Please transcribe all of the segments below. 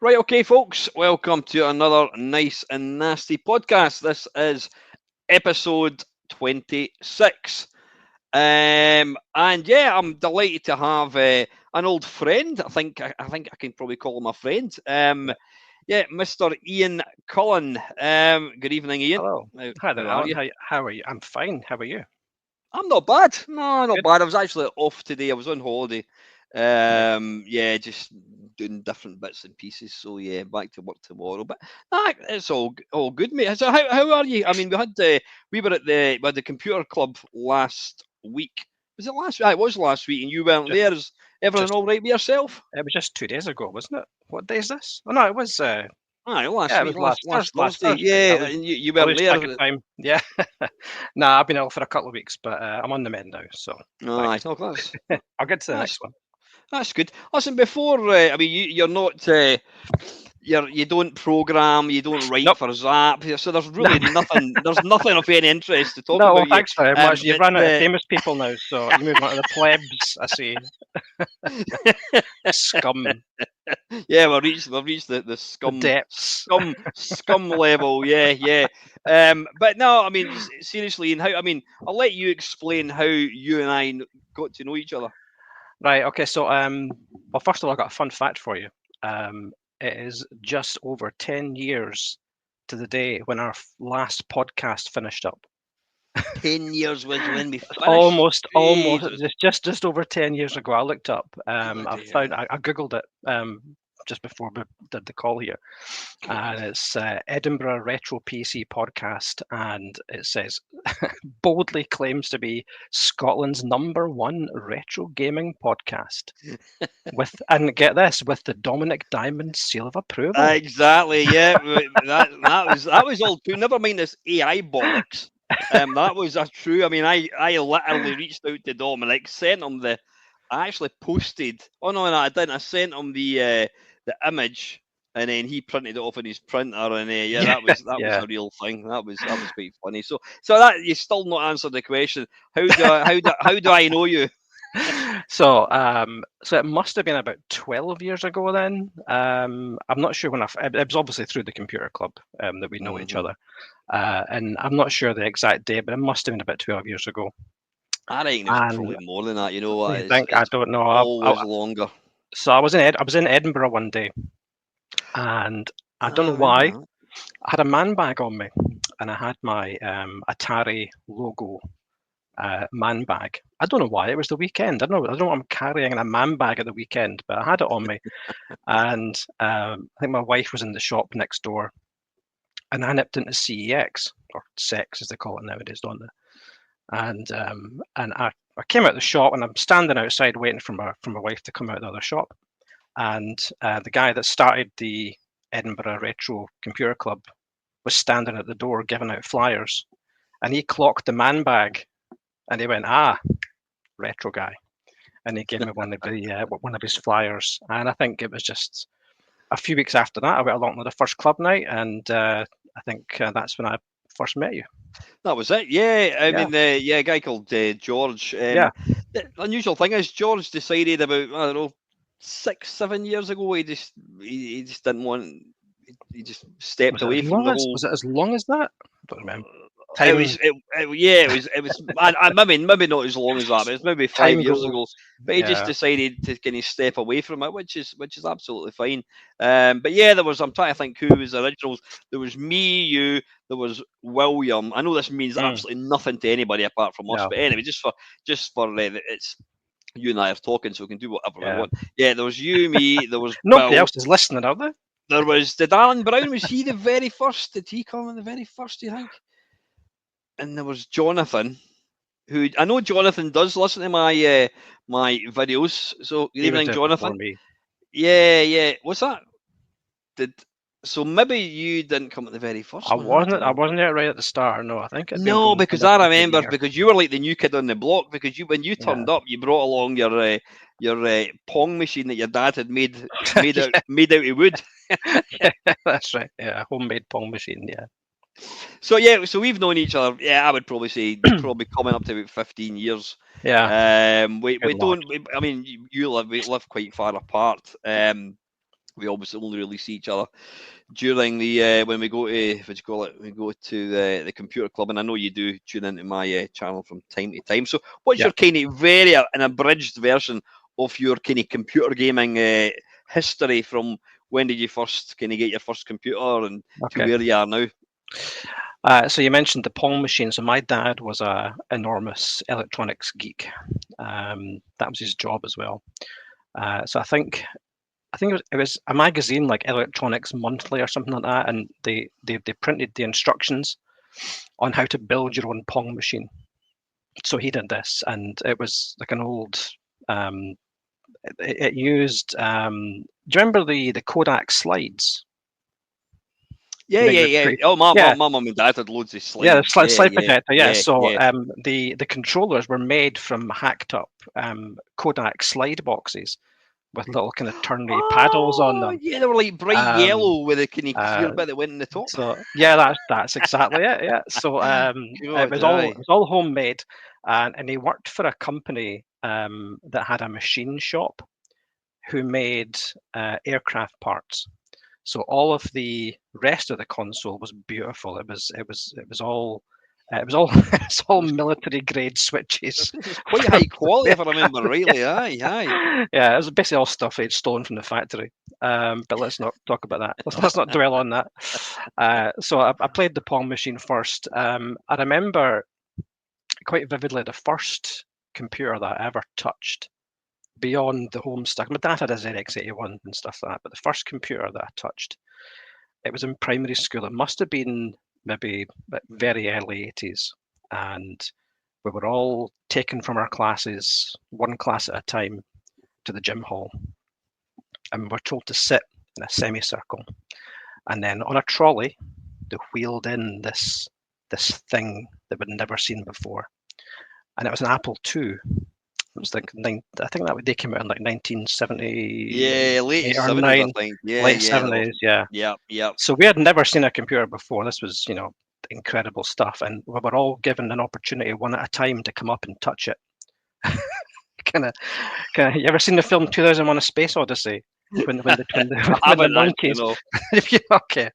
Right, okay, folks, welcome to another nice and nasty podcast. This is episode 26. And yeah, I'm delighted to have an old friend. I think I can probably call him a friend. Yeah, Mr. Ian Cullen. Good evening, Ian. Hello. Hi there, How are Alan. you? How are you? I'm fine. How are you? I'm not bad. No, not Good. bad. I was actually off today. I was on holiday. Right. Yeah, just doing different bits and pieces. So yeah, back to work tomorrow. But it's all good, mate. So how are you? I mean, we were at the computer club last week. Was it last? It was last week, and you weren't Just, there. Is everything just. all right with yourself? It was just 2 days ago, wasn't it? What day is this? Oh no, it was. Aye, last Yeah, it week, was last last Thursday. Thursday. I Yeah, was and you I weren't lose track of there. time. Yeah. Nah, I've been ill for a couple of weeks, but I'm on the mend now. So Aye, thanks. no, I'll get to the that's next one. that's good. Listen, before I mean, you're not. You don't program, you don't write Nope. for Zap, so there's really nothing. There's nothing of any interest to talk No. Well, about you. thanks very much. You've But run out of famous people now, so you move on to the plebs. I see. Scum. yeah, we've reached the The depths. scum level. Yeah. But no, I mean seriously, and how? I mean, I'll let you explain how you and I got to know each other. Right. Okay. So, well, first of all, I got a fun fact for you. Um, it is just over 10 years to the day when our last podcast finished up. 10 years was when we finished. Almost, Jesus, just over 10 years ago. I looked up. bloody hell. I googled it just before we did the call here, and it's Edinburgh Retro PC Podcast, and it says boldly claims to be Scotland's #1 retro gaming podcast. And get this, with the Dominic Diamond seal of approval. Exactly. Yeah, that was all true. Never mind this AI bollocks. That was true. I mean, I literally reached out to Dominic, sent him the. I actually posted. Oh no, I didn't. I sent him the image, and then he printed it off in his printer. And yeah, that was Yeah. a real thing. That was quite funny. So that you still not answered the question. How do I know you? So, so it must have been about 12 years ago then. I'm not sure when it was obviously through the computer club that we know each Mhm. other. And I'm not sure the exact date, but it must have been about 12 years ago. I reckon it was And probably more than that. You know what? I think, I It's don't know. always longer. So I was in Edinburgh one day, and I don't know I why. remember that. I had a man bag on me, and I had my Atari logo man bag. I don't know why. It was the weekend. I don't know what I'm carrying in a man bag at the weekend, but I had it on me. And I think my wife was in the shop next door, and I nipped into CEX, or Sex as they call it nowadays, don't they? And I came out of the shop, and I'm standing outside waiting for my wife to come out of the other shop. And the guy that started the Edinburgh Retro Computer Club was standing at the door giving out flyers, and he clocked the man bag, and he went, retro guy, and he gave me one of his flyers. And I think it was just a few weeks after that I went along to the first club night, and I think that's when I first met you. That was it. Yeah, I Yeah, mean, a guy called George. yeah, The unusual thing is, George decided about I don't know 6, 7 years ago. He just didn't want. He just stepped was it as away from long the as whole. was it as long as that? I don't remember. It Time was, yeah, it was. Maybe not as long as that, but it's maybe five time years ago. goes. But he just Yeah. decided to kind of step away from it, which is absolutely fine. But yeah, there was. I'm trying to think who was the originals. There was me, you. There was William. I know this means Mm, absolutely nothing to anybody apart from us, no. but anyway, just for it's you and I are talking, so we can do whatever we Yeah. want. Yeah, there was you, me. There was Nobody Bill. else is listening, are they? There was did Alan Brown? Was he the very first? Did he come in the very first? Do you think? And there was Jonathan, who I know Jonathan does listen to my videos. So good He was evening, there before Jonathan. me. Yeah. What's that? Did so maybe you didn't come at the very first one. I don't I know. wasn't there right at the start. No, I think it'd been No, going because kind of I a good remember year. because you were like the new kid on the block because when you Yeah. turned up, you brought along your Pong machine that your dad had made out Yeah, made out of wood. that's right. Yeah, homemade pong machine. Yeah. So yeah, so we've known each other. Yeah, I would probably say probably coming up to about 15 years. Yeah. We Good we lord. don't. I mean, we live quite far apart. We obviously only really see each other during the when we go to what do you call it? We go to the computer club, and I know you do tune into my channel from time to time. So, what's Yeah. your kind of very an abridged version of your kind of computer gaming history from when did you first kind of get your first computer and to Okay. where you are now? So you mentioned the Pong machine. So my dad was a enormous electronics geek. That was his job as well. So I think it was a magazine like Electronics Monthly or something like that, and they printed the instructions on how to build your own Pong machine. So he did this, and it was like an old. It used. Do you remember the Kodak slides? Yeah, You know, yeah, your yeah. pre- Oh, yeah, my mum and dad had loads of yeah, the slides. Yeah, slide yeah, projector. Yeah. yeah, So yeah. the controllers were made from hacked up Kodak slide boxes with little kind of turny paddles on Oh, them. yeah, they were like bright Um, yellow with a kind of clear uh, bit that went in the top. So yeah, that's exactly it. Yeah. So God, it aye. was all homemade, and he worked for a company that had a machine shop who made aircraft parts. So all of the rest of the console was beautiful. It was all it's all military grade switches. This is quite high quality, if I remember rightly. Aye, aye. Yeah, it was basically all stuff they'd stolen from the factory. But let's not talk about that. Let's not dwell on that. So I played the Pong machine first. I remember quite vividly the first computer that I ever touched beyond the home stuff. My dad had a ZX81 and stuff like that, but the first computer that I touched, it was in primary school. It must have been maybe very early 80s. And we were all taken from our classes, one class at a time, to the gym hall. And we were told to sit in a semicircle. And then on a trolley, they wheeled in this thing that we'd never seen before. And it was an Apple II. It was like I think that they came out in like 1978 Yeah, late or 70s, I nine, think. Yeah, late yeah. 70s, yeah. Yeah, yeah. So we had never seen a computer before. This was, incredible stuff, and we were all given an opportunity one at a time to come up and touch it. kind of, You ever seen the film 2001: A Space Odyssey? I When the haven't actually, monkeys, no. okay,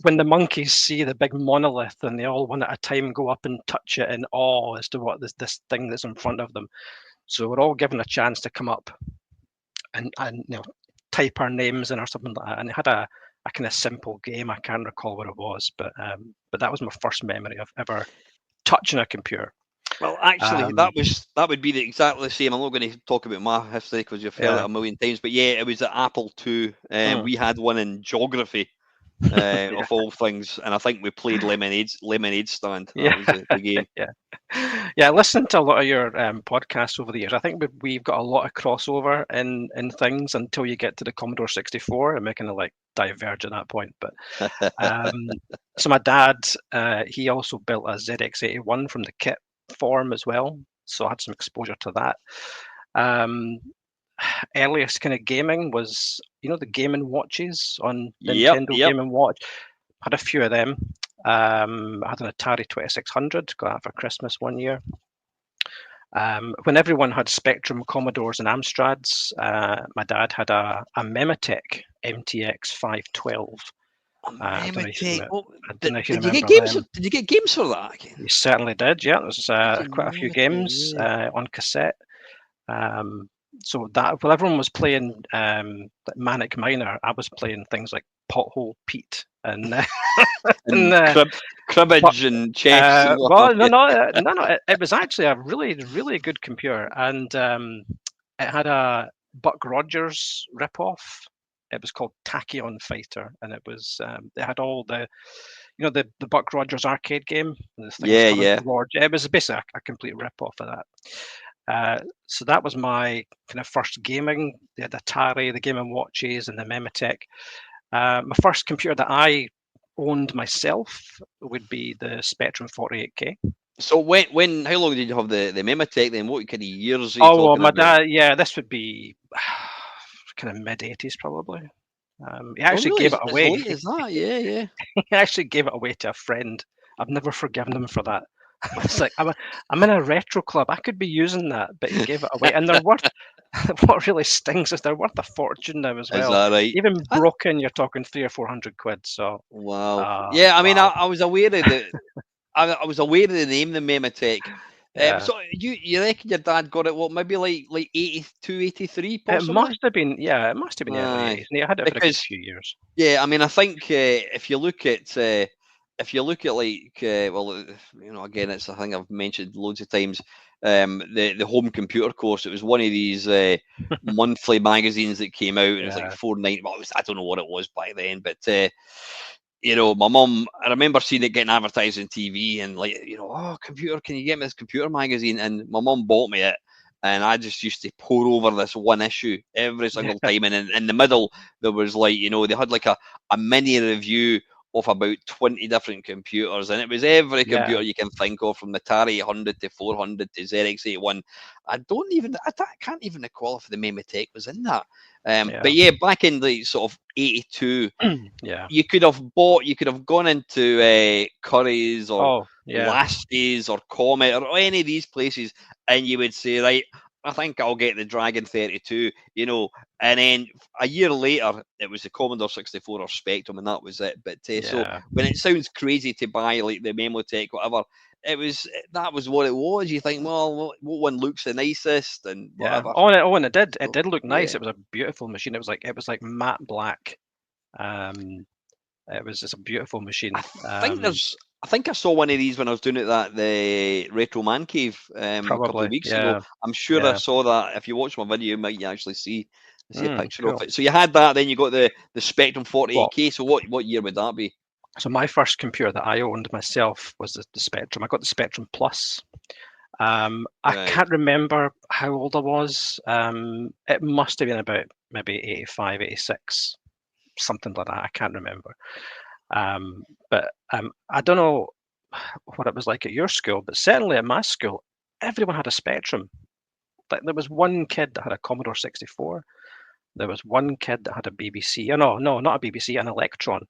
when the monkeys see the big monolith and they all one at a time go up and touch it in awe as to what this thing that's in front of them. So we're all given a chance to come up and type our names in or something like that. And it had a kind of simple game. I can't recall what it was, but that was my first memory of ever touching a computer. Well, actually, Um, that would be exactly the same. I'm not going to talk about my history because you've heard yeah. it a million times. But yeah, it was at Apple II. Mm. We had one in geography, Yeah. of all things, and I think we played Lemonade Stand. That Yeah. was the game. Yeah. Yeah, I listened to a lot of your podcasts over the years. I think we've got a lot of crossover in things until you get to the Commodore 64, and we kind of like diverge at that point. But so my dad, he also built a ZX81 from the kit form as well, so I had some exposure to that. Earliest kind of gaming was, the Game and Watches on Yep, Nintendo yep. Game and Watch. Had a few of them. I had an Atari 2600, got that for Christmas one year. When everyone had Spectrum, Commodores, and Amstrads, my dad had a Mematech MTX 512. I don't know if you, Did you get remember games? them. Did you get games for that? You certainly did. Yeah, there's quite a few games Yeah. on cassette. So that while everyone was playing Manic Miner, I was playing things like Pothole Pete and And but, cribbage and chess and whatnot. well, no. It was actually a really, really good computer, and it had a Buck Rogers ripoff. It was called Tachyon Fighter, and it had all the Buck Rogers arcade game. This thing was Yeah, covered yeah. in large. It was basically a complete ripoff of that. So that was my kind of first gaming. The Atari, the Game and Watches, and the Mematech. My first computer that I owned myself would be the Spectrum 48K. So how long did you have the Mematech then? What kind of years are you Oh well, talking my about? dad. Yeah, this would be kind of mid-80s probably. He Oh, actually really? gave it As away. late as that? Yeah, yeah. He actually gave it away to a friend. I've never forgiven him for that. It's like I'm in a retro club. I could be using that, but he gave it away, and what really stings is they're worth a fortune now as Is well. that right? Even I, broken, you're talking 300 or 400 quid. So, wow. Yeah, I mean, wow. I was aware of the I was aware of the name, the Mematech. Yeah. So you reckon your dad got it? What, maybe like 82, 83, It must possibly? have been, yeah, it must have been the early Aye, 80s. And he had it for a good because few years. yeah, I mean, I think if you look at like well, again, it's a thing I've mentioned loads of times. The home computer course. It was one of these monthly magazines that came out, and it was like Yeah, £4.90. Well, I don't know what it was back then, but my mum. I remember seeing it getting advertised on TV, and like, oh, computer, can you get me this computer magazine? And my mum bought me it. And I just used to pour over this one issue every single yeah, time. And in the middle, there was like, they had like a mini review of about 20 different computers, and it was every yeah, computer you can think of, from the Atari 800 to 400 to ZX81. I can't even recall if the Mematech was in that. yeah, But yeah, back in the sort of 82, yeah. you could have gone into Curry's or Oh, yeah, Laskey's or Comet or any of these places, and you would say, right, I think I'll get the Dragon 32, and then a year later it was the Commodore 64 or Spectrum, and that was it. But so yeah, when it sounds crazy to buy like the Memotech, whatever, that was what it was. You think, well, what one looks the nicest and yeah. whatever. Oh, and it did. It So did look yeah, nice. It was a beautiful machine. It was like matte black. Um, it was just a beautiful machine. I I think I saw one of these when I was doing it at the Retro Man Cave a couple of Probably. weeks ago. Yeah, I'm sure I yeah. saw that. If you watch my video, you might actually see a picture of Cool. it. So you had that, then you got the Spectrum Well, 48K. So what year would that be? so my first computer that I owned myself was the Spectrum. I got the Spectrum Plus. I Right. can't remember how old I was. It must have been about maybe 85, 86, something like that. I can't remember. But I don't know what it was like at your school, but certainly at my school, everyone had a Spectrum. Like there was one kid that had a Commodore 64. There was one kid that had a BBC. Oh, no, not a BBC, an Electron.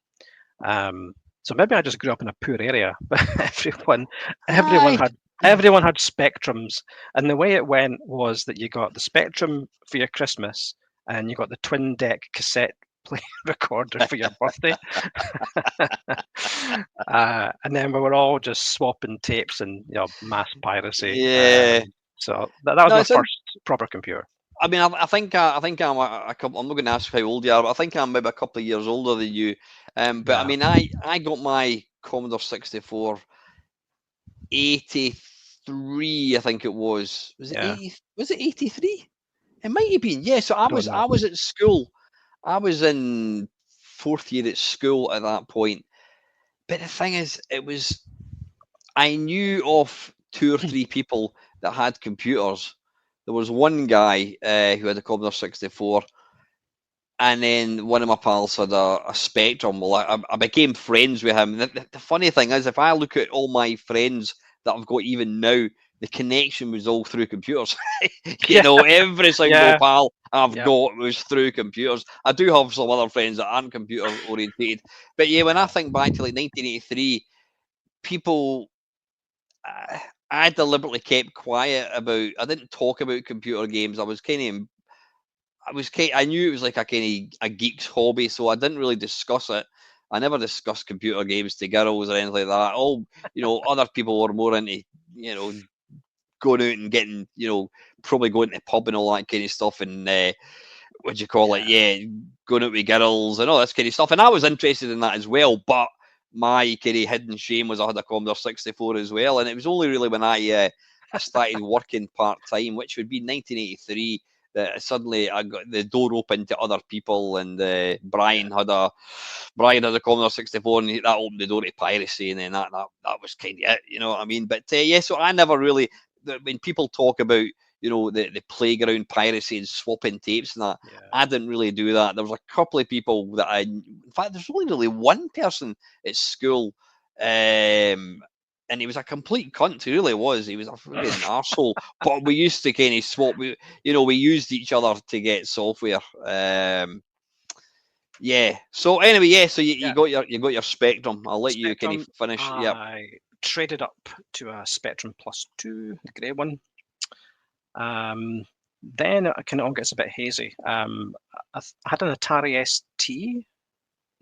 Um, so maybe I just grew up in a poor area, but everyone Aye. had everyone had Spectrums, and the way it went was that you got the Spectrum for your Christmas, and you got the twin deck cassette play recorder for your birthday, and then we were all just swapping tapes and mass piracy. Yeah. So that was No, my it's in, first proper computer. I mean, I think I'm a couple. I'm not going to ask how old you are, but I think I'm maybe a couple of years older than you. But I Yeah, mean, I got my Commodore 64 83, I think it was. Was it yeah, 80? Was it 83? It might have been. Yeah, so don't know. I was at school. I was in fourth year at school at that point. But the thing is, I knew of two or three people that had computers. There was one guy who had a Commodore 64, and then one of my pals had a Spectrum. Well, I became friends with him. The funny thing is, if I look at all my friends that I've got even now, the connection was all through computers. Yeah, Every single yeah, pal I've yeah, got was through computers. I do have some other friends that aren't computer orientated, but yeah, when I yeah, think back to like 1983, people, I deliberately kept quiet about. I didn't talk about computer games. I knew it was like a kind of a geek's hobby, so I didn't really discuss it. I never discussed computer games to girls or anything like that. Other people were more into, you know, going out and getting, probably going to the pub and all that kind of stuff, and what do you call it? yeah. Yeah, going out with girls and all this kind of stuff. And I was interested in that as well, but my kind of hidden shame was I had a Commodore 64 as well, and it was only really when I started working part time, which would be 1983, that suddenly I got the door open to other people, and Brian had a Commodore 64, and that opened the door to piracy, and then that was kind of it, you know what I mean? But yeah, so I never really, when people talk about, the playground piracy and swapping tapes and that, Yeah. I didn't really do that. There was a couple of people that in fact, there's only really one person at school, and he was a complete cunt. He really was. He was a frigging arsehole. But we used to kind of swap. We used each other to get software. Yeah. So anyway, yeah. So you Yeah. got your Spectrum. I'll let you kind of Spectrum, finish. Yep. I traded up to a Spectrum Plus 2, the grey one. Um, then it kind of all gets a bit hazy. I had an Atari ST.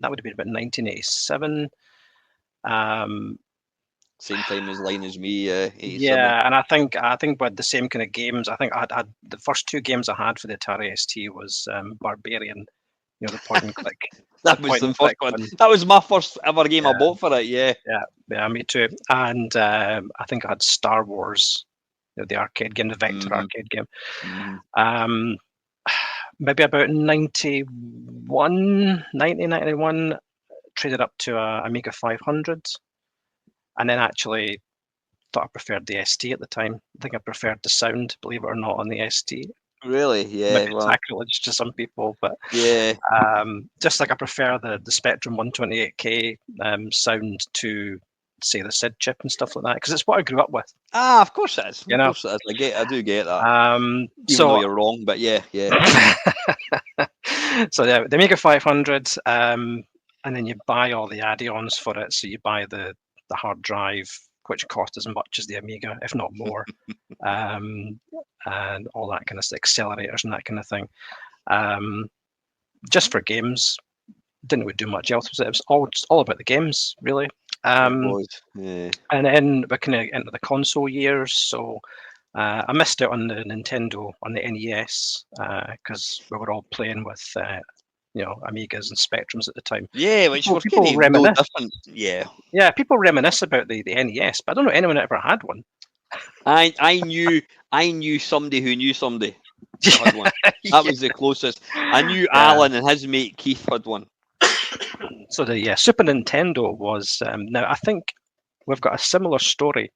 That would have been about 1987. Same time as line as me, 87. Yeah, and I think with the same kind of games, I think I had the first two games I had for the Atari ST was Barbarian, the point and click. That was the first one. one. That was my first ever game I Yeah. bought for it. Yeah. Yeah, me too. And I think I had Star Wars, the arcade game, the Vector arcade game. Maybe about 1991, traded up to a Amiga 500, and then actually thought I preferred the ST at the time. I think I preferred the sound, believe it or not, on the ST. Really? Yeah. Maybe it's sacrilege to some people, but yeah. Just like I prefer the Spectrum 128K sound to, say, the SID chip and stuff like that, because it's what I grew up with. Of course it is. Of course it is. I do get that. Even though you're wrong, but yeah. So yeah, the Amiga 500, and then you buy all the add-ons for it. So you buy the hard drive, which cost as much as the Amiga, if not more, and all that kind of accelerators and that kind of thing. Just for games, didn't really do much else. It was all about the games, really. And then we kind of into the console years. So I missed out on the Nintendo, on the NES, because we were all playing with Amigas and Spectrums at the time. Yeah, which were kind of no different. Yeah, people reminisce about the NES, but I don't know anyone that ever had one. I knew somebody who knew somebody that had one. That was the closest. I knew Alan and his mate Keith had one. So the Super Nintendo was now I think we've got a similar story.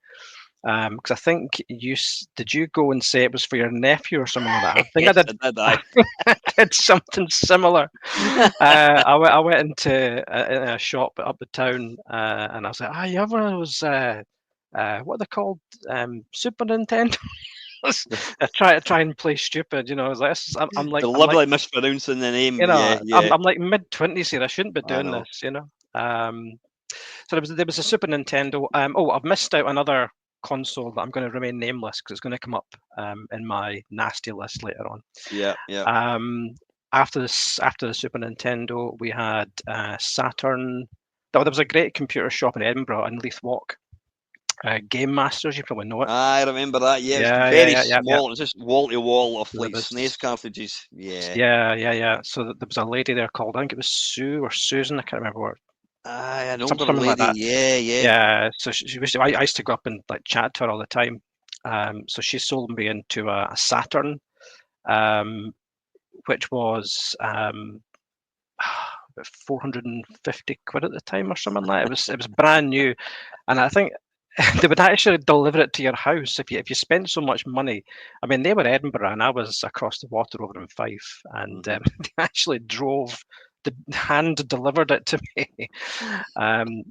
Because I think did you go and say it was for your nephew or something like that? I think I did something similar. I went into a shop up the town, and I was like, you have one of those what are they called? Super Nintendo. I try and play stupid, I was like, I'm like deliberately mispronouncing the name. I'm like mid-20s here. I shouldn't be doing this, So there was a Super Nintendo. I've missed out another console that I'm going to remain nameless because it's going to come up in my nasty list later on. Yeah. After the Super Nintendo, we had Saturn. There was a great computer shop in Edinburgh on Leith Walk. Game Masters, you probably know it. I remember that. Yeah, very small. It's just wall to wall of like SNES cartridges. Yeah. So there was a lady there called, I think it was Sue or Susan. I can't remember what. An older lady. Like that. Yeah. So I used to go up and like chat to her all the time. So she sold me into a Saturn, which was about 450 quid at the time or something like that. It was brand new, and I think they would actually deliver it to your house if you spent so much money. I mean, they were Edinburgh and I was across the water over in Fife, and they actually hand delivered it to me.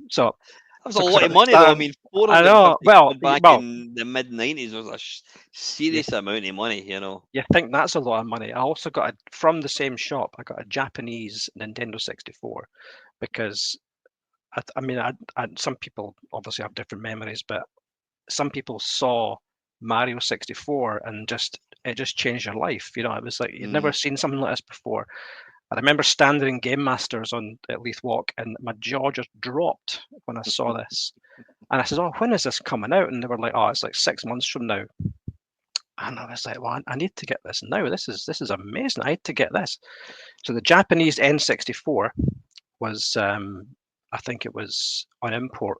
So that was a lot of money, though. I mean, 450 back in the mid '90s was a serious amount of money, You think that's a lot of money? I also got from the same shop. I got a Japanese Nintendo 64 because. I mean, some people obviously have different memories, but some people saw Mario 64 and it just changed your life. It was like you'd never seen something like this before. I remember standing in Game Masters at Leith Walk, and my jaw just dropped when I saw this. And I said, "Oh, when is this coming out?" And they were like, "Oh, it's like 6 months from now." And I was like, "Well, I need to get this now. This is amazing. I need to get this." So the Japanese N64 was. I think it was on import.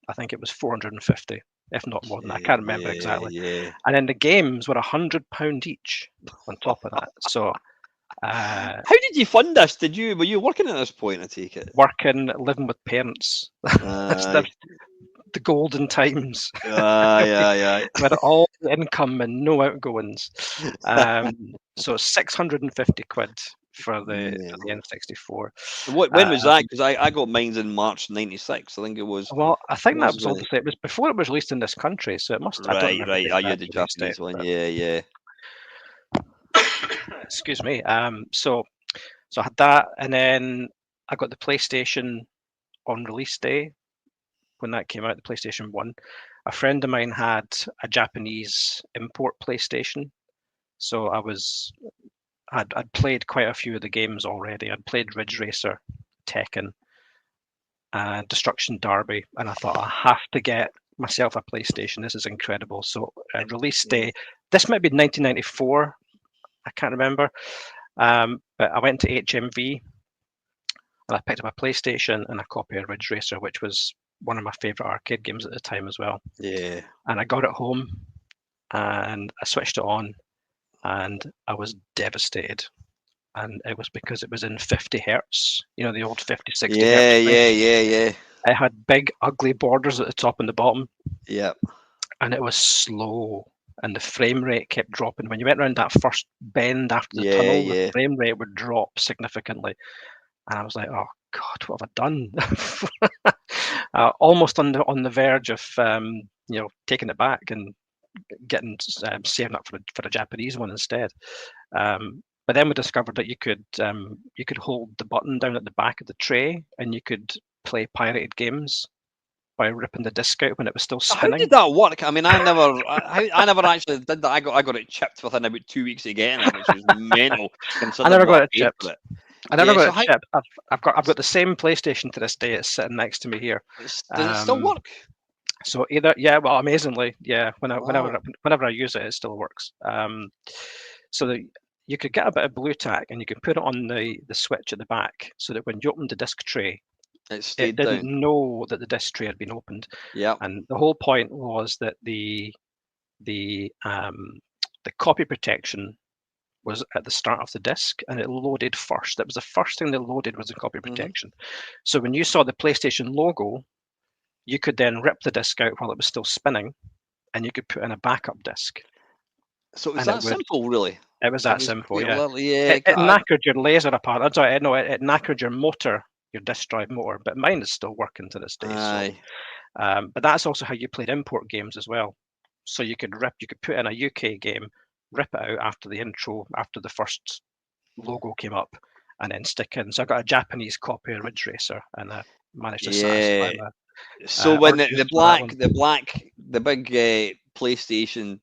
I think it was 450, if not more than that. I can't remember exactly. Yeah. And then the games were £100 each on top of that. So, how did you fund this? Were you working at this point? I take it. Working, living with parents. That's the golden times. Yeah. With all the income and no outgoings. So 650 quid. For the N64. When was that? Because I got mine in March '96. I think it was. Well, I think that was obviously it was before it was released in this country, so it must. Right. You had the Japanese one, yeah. Excuse me. So I had that, and then I got the PlayStation on release day when that came out. The PlayStation 1. A friend of mine had a Japanese import PlayStation. So I'd played quite a few of the games already. I'd played Ridge Racer, Tekken, Destruction Derby, and I thought I have to get myself a PlayStation. This is incredible. So release day, this might be 1994. I can't remember. But I went to HMV and I picked up a PlayStation and a copy of Ridge Racer, which was one of my favorite arcade games at the time as well. Yeah. And I got it home and I switched it on and I was devastated. And it was because it was in 50 hertz, the old 50, 60 hertz thing. Yeah. It had big, ugly borders at the top and the bottom. Yeah. And it was slow. And the frame rate kept dropping. When you went around that first bend after the tunnel, the frame rate would drop significantly. And I was like, oh God, what have I done? Almost on the verge of taking it back and getting saving up for a Japanese one instead. But then we discovered that you could hold the button down at the back of the tray and you could play pirated games by ripping the disc out when it was still spinning. How did that work? I mean, I never actually did that. I got it chipped within about 2 weeks of getting it, which was mental. I never got it chipped. I never got so it chipped. I've got the same PlayStation to this day. It's sitting next to me here. Does it still work? So amazingly, yeah. Whenever I use it, it still works. So you could get a bit of blue tack and you could put it on the switch at the back, so that when you opened the disc tray, it didn't know that the disc tray had been opened. Yeah. And the whole point was that the copy protection was at the start of the disc, and it loaded first. That was the first thing that loaded, was the copy protection. So when you saw the PlayStation logo, you could then rip the disc out while it was still spinning, and you could put in a backup disc. So it was that simple, really? It was that simple, yeah. Yeah. It knackered your laser apart. I'm sorry, no, it knackered your motor, your disc drive motor, but mine is still working to this day. Aye. So, but that's also how you played import games as well. So you could put in a UK game, rip it out after the intro, after the first logo came up, and then stick in. So I got a Japanese copy of Ridge Racer, and I managed to satisfy my. So when the big PlayStation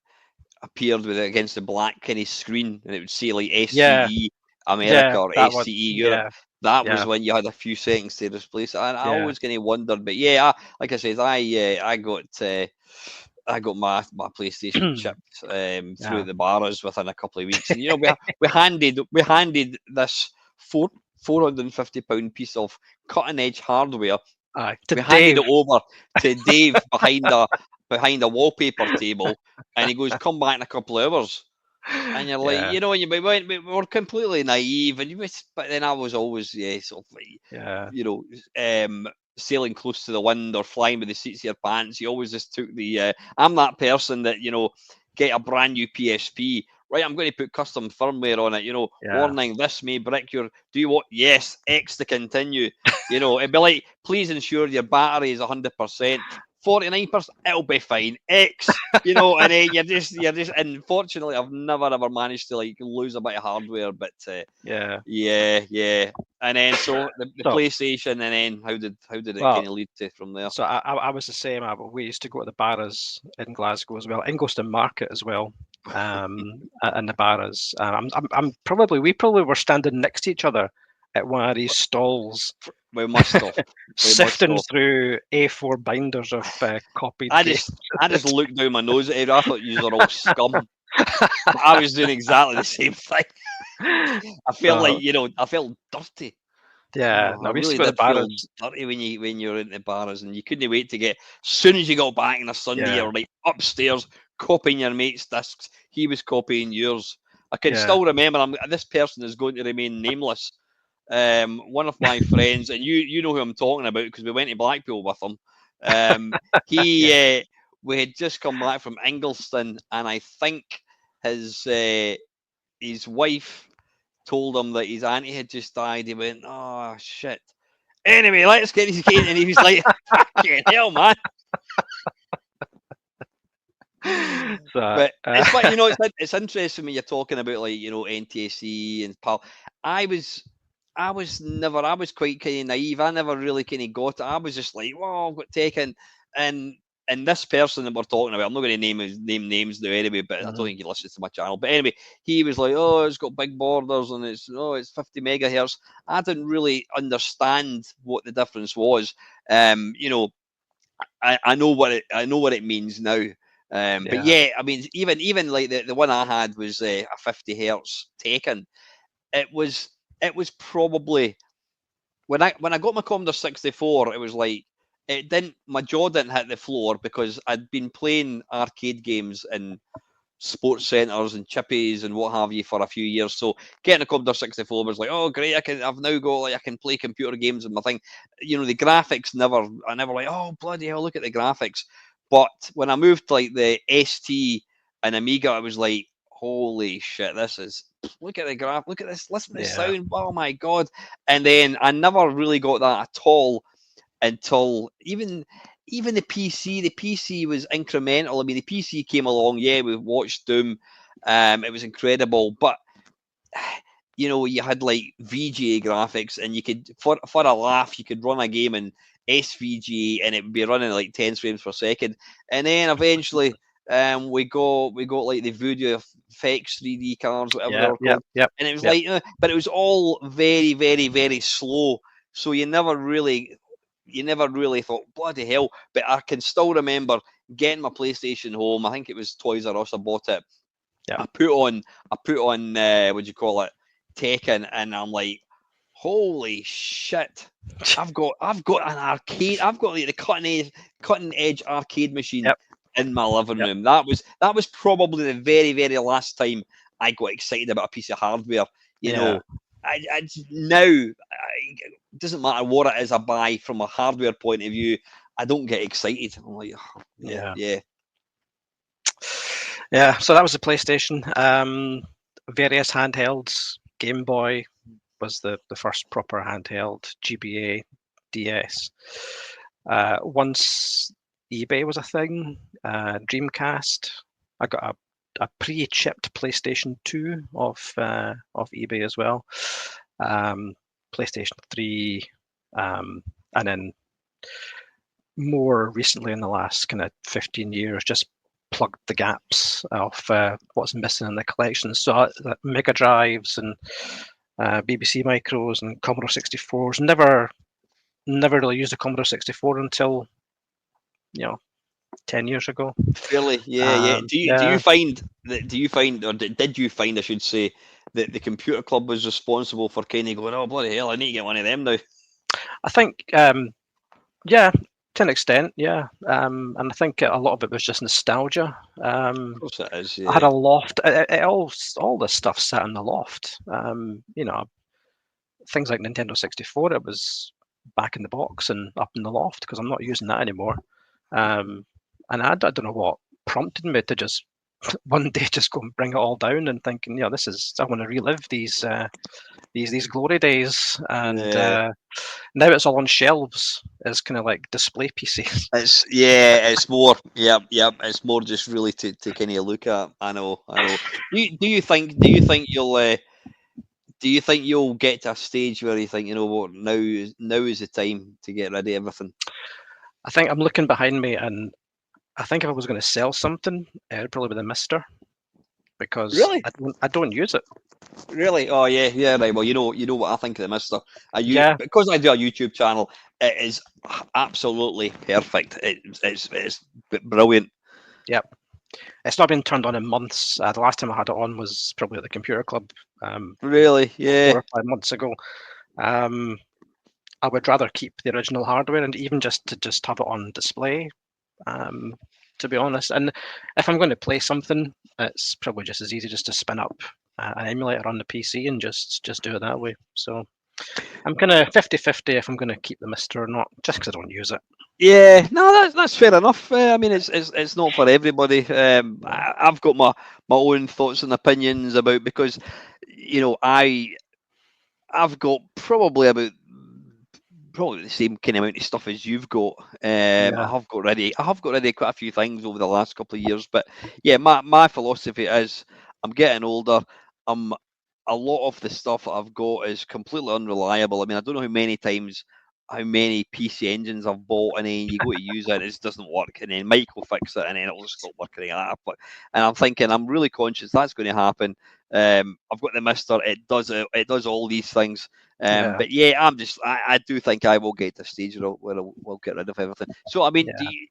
appeared with it against the black kind of screen, and it would say like SCE America or SCE Europe. That was when you had a few seconds to replace it. And I always kind of wondered, but like I said, I got my PlayStation chipped through the bars within a couple of weeks, and we handed this £450 piece of cutting edge hardware. We handed it over to Dave behind a wallpaper table, and he goes, "Come back in a couple of hours." And you're like, we were completely naive, but then I was always sailing close to the wind or flying with the seats of your pants. You always just took the. I'm that person that get a brand new PSP. Right, I'm going to put custom firmware on it. Warning: this may brick your. Do you want? Yes, X to continue. It'd be like, please ensure your battery is 100%. 49%, it'll be fine. X, and then you're just. Unfortunately, I've never ever managed to lose a bit of hardware, but yeah. And then so the PlayStation, and then how did it kind of lead to from there? So I was the same. We used to go to the bars in Glasgow as well, Ingliston Market as well, and the bars. We probably were standing next to each other at one of these stalls. We must have sifting through A4 binders of copied. I just looked down my nose at it. I thought you were all scum. I was doing exactly the same thing. I felt I felt dirty. Yeah, I really did feel dirty when you're in the bars, and you couldn't wait to get. As soon as you got back on a Sunday, you're upstairs copying your mate's discs. He was copying yours. I can still remember. This person is going to remain nameless. One of my friends, and you know who I'm talking about because we went to Blackpool with him. We had just come back from Ingliston, and I think his wife told him that his auntie had just died. He went, "Oh shit." Anyway, let's get his game, and he was like, "Fucking hell, man." But it's interesting when you're talking about NTSC and PAL. I was quite kind of naive. I never really kind of got it. I was just like, "Whoa, I've got taken," and and this person that we're talking about, I'm not going to name names now anyway, but I don't Mhm. think he listens to my channel. But anyway, he was like, "Oh, it's got big borders and it's 50 megahertz." I didn't really understand what the difference was. You know, I know what it means now. But Yeah. yeah, I mean, even like the one I had was a 50 hertz taken. It was probably when I got my Commodore 64, it was like my jaw didn't hit the floor because I'd been playing arcade games in sports centres and chippies and what have you for a few years. So getting a Commodore 64 was like, oh great, I've now got I can play computer games and my thing. You know, the graphics I never like, oh bloody hell, look at the graphics. But when I moved to like the ST and Amiga, I was like, holy shit, this is look at the graph, look at this, listen to the Yeah. sound, oh my god. And then I never really got that at all until even the PC. The PC was incremental. I mean, the PC came along. Yeah, we watched Doom. It was incredible, but you know, you had like VGA graphics, and you could for a laugh, you could run a game in SVGA, and it would be running like 10 frames per second. And then eventually, we got like the Video Effects 3D cards, whatever they Yeah. were Yep. called, Yep. and it was Yep. like, but it was all very, very, very slow. So you never really thought, bloody hell. But I can still remember getting my PlayStation home. I think it was Toys R Us. I bought it. Yep. I put on what do you call it, Tekken, and I'm like, holy shit! I've got an arcade. I've got like the cutting edge arcade machine Yep. in my living Yep. room. That was probably the very very last time I got excited about a piece of hardware. You Yeah. know, now it doesn't matter what it is I buy from a hardware point of view. I don't get excited. I'm like, oh, yeah, Yeah. yeah. Yeah. So that was the PlayStation. Various handhelds. Game Boy was the first proper handheld. GBA, DS. Once eBay was a thing, Dreamcast. I got a pre-chipped PlayStation 2 of eBay as well. PlayStation 3, and then more recently in the last kind of 15 years, just plugged the gaps of what's missing in the collection. So Mega Drives and BBC Micros and Commodore 64s. Never really used a Commodore 64 until 10 years ago. Really? Yeah, yeah. Do you Yeah, find that? Do you find, or did you find, I should say, that the computer club was responsible for kind of going, oh bloody hell, I need to get one of them now? I think yeah, to an extent, yeah. And I think a lot of it was just nostalgia. Of course it is. I had Yeah, a loft. All this stuff sat in the loft. Things like Nintendo 64. It was back in the box and up in the loft because I'm not using that anymore. And I don't know what prompted me to just one day just go and bring it all down and thinking, this is I want to relive these glory days. And yeah. now it's all on shelves as kind of like display pieces. It's more. Yep, yep. It's more just really to kind of look at. I know, I know. Do you think you'll get to a stage where you think, you know what, now is the time to get rid of everything? I think I'm looking behind me, and I think if I was going to sell something, it'd probably be the Mister because Really? I don't use it. Really? Oh yeah, yeah. Right. Well, you know what I think of the Mister. Yeah, Because I do a YouTube channel. It is absolutely perfect. It's brilliant. yeah. It's not been turned on in months. The last time I had it on was probably at the computer club, Really? 4 Yeah. or 5 months ago. Um, I would rather keep the original hardware and even just have it on display. Um, to be honest, and if I'm going to play something, it's probably just as easy just to spin up an emulator on the PC and just do it that way. So I'm kind of 50-50 if I'm going to keep the Mister or not, just because I don't use it. Yeah, no, that's fair enough. I mean, it's not for everybody. I've got my own thoughts and opinions about, because I've got probably the same kind of amount of stuff as you've got. Yeah, I have got ready quite a few things over the last couple of years, but yeah, my philosophy is I'm getting older. I'm A lot of the stuff that I've got is completely unreliable. I mean, I don't know how many times how many PC engines I've bought, and then you go to use it, it just doesn't work, and then Mike will fix it, and then it'll just stop working like that. And I'm thinking, I'm really conscious that's going to happen. I've got the Mister, it does all these things. But yeah, I do think I will get to a stage where we'll get rid of everything. So I mean,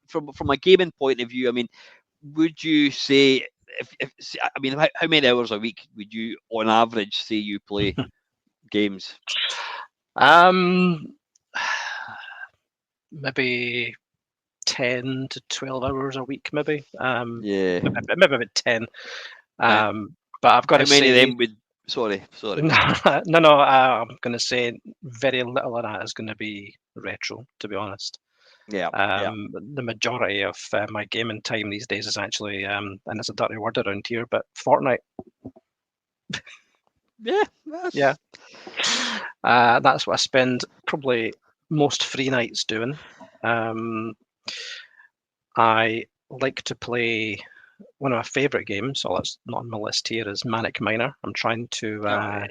from a gaming point of view, I mean, would you say how many hours a week would you, on average, say you play games? Maybe 10 to 12 hours a week, maybe. Yeah, maybe about 10. But I've got to say, how many of them would? Sorry. No. I'm going to say very little of that is going to be retro, to be honest. Yeah. The majority of my gaming time these days is actually, and it's a dirty word around here, but Fortnite. Yeah. That's what I spend probably most free nights doing. I like to play one of my favourite games. So that's not on my list here. Is Manic Miner. I'm trying to go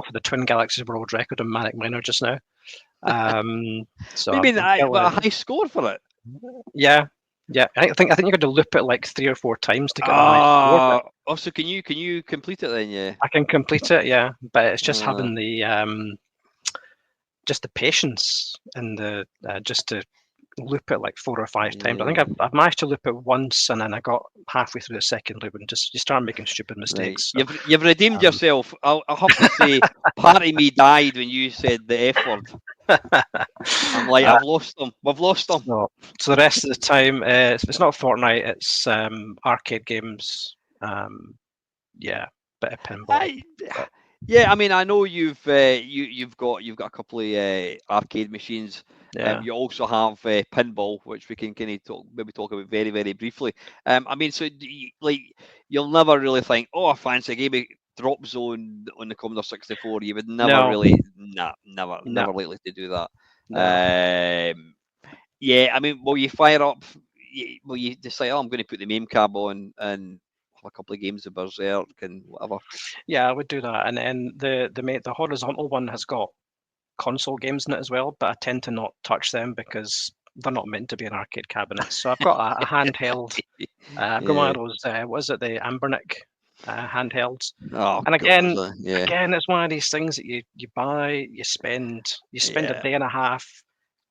for the Twin Galaxies World Record in Manic Miner just now. So maybe a high score for it. Yeah. I think you got to loop it like 3 or 4 times to get a high score. Oh, so can you complete it then? Yeah, I can complete it. Yeah, but it's just having the just the patience and the just to loop it like 4 or 5 times. I think I've managed to loop it once, and then I got halfway through the second loop and just you start making stupid mistakes. Right. So, you've redeemed yourself. I'll have to say, part of me died when you said the F word. I'm like, I've lost them. We've lost them. So the rest of the time, it's not Fortnite. It's arcade games. Bit of pinball. Yeah, I mean, I know you've got a couple of arcade machines. You also have pinball, which we can kind of talk about very, very briefly. I mean, so you'll never really think, oh, I fancy a game of Drop Zone on the Commodore 64. You would never never likely to do that. No. Yeah, I mean, will you fire up? Will you decide, oh, I'm going to put the MAME cab on and have a couple of games of Berserk and whatever? Yeah, I would do that. And then the horizontal one has got console games in it as well, but I tend to not touch them because they're not meant to be in arcade cabinets. So I've got a handheld. I've got one of those. What is it? The Ambernick handhelds. Oh, and again, God, again, it's one of these things that you buy, you spend a day and a half,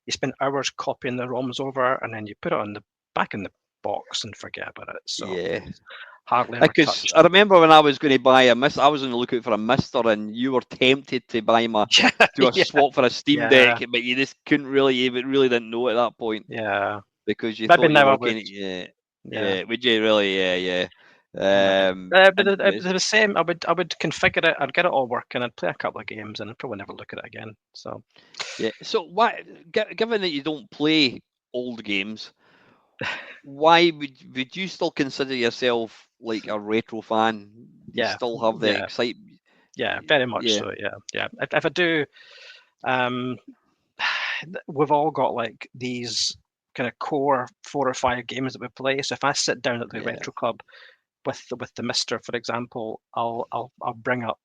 you spend hours copying the ROMs over, and then you put it back in the box and forget about it. So hardly ever touch it. I remember when I was going to buy I was on the lookout for a Mister, and you were tempted to buy do a swap for a Steam Deck, but you just couldn't really didn't know at that point. Yeah. Because you maybe thought now you were would. Yeah. Would you really? Yeah. But it was the same. I would configure it. I'd get it all working. I'd play a couple of games, and I'd probably never look at it again. So yeah. So why, given that you don't play old games, why would you still consider yourself like a retro fan? You still have the excitement. Yeah, very much so. Yeah. If I do, we've all got like these kind of core 4 or 5 games that we play. So if I sit down at the retro club with the Mister, for example, I'll bring up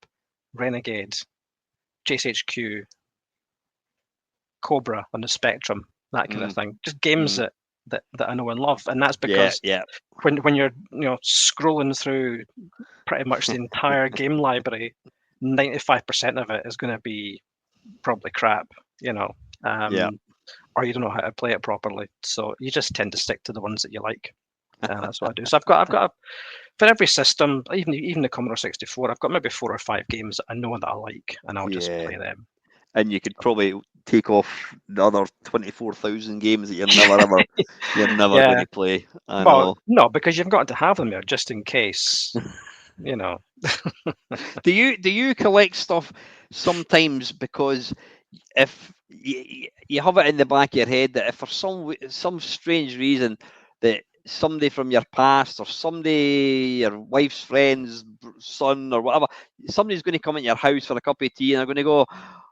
Renegade, Chase HQ, Cobra on the Spectrum, that kind of thing. Just games that I know and love, and that's because when you're scrolling through pretty much the entire game library, 95% of it is going to be probably crap, or you don't know how to play it properly. So you just tend to stick to the ones that you like. That's what I do. So I've got for every system, even the Commodore 64, I've got maybe 4 or 5 games that I know that I like, and I'll just play them. And you could probably take off the other 24,000 games that you're never going to play. I know. No, because you've got to have them there just in case. Do you collect stuff sometimes because if you have it in the back of your head that if for some strange reason that somebody from your past or your wife's friend's son or whatever, somebody's going to come in your house for a cup of tea and they're going to go,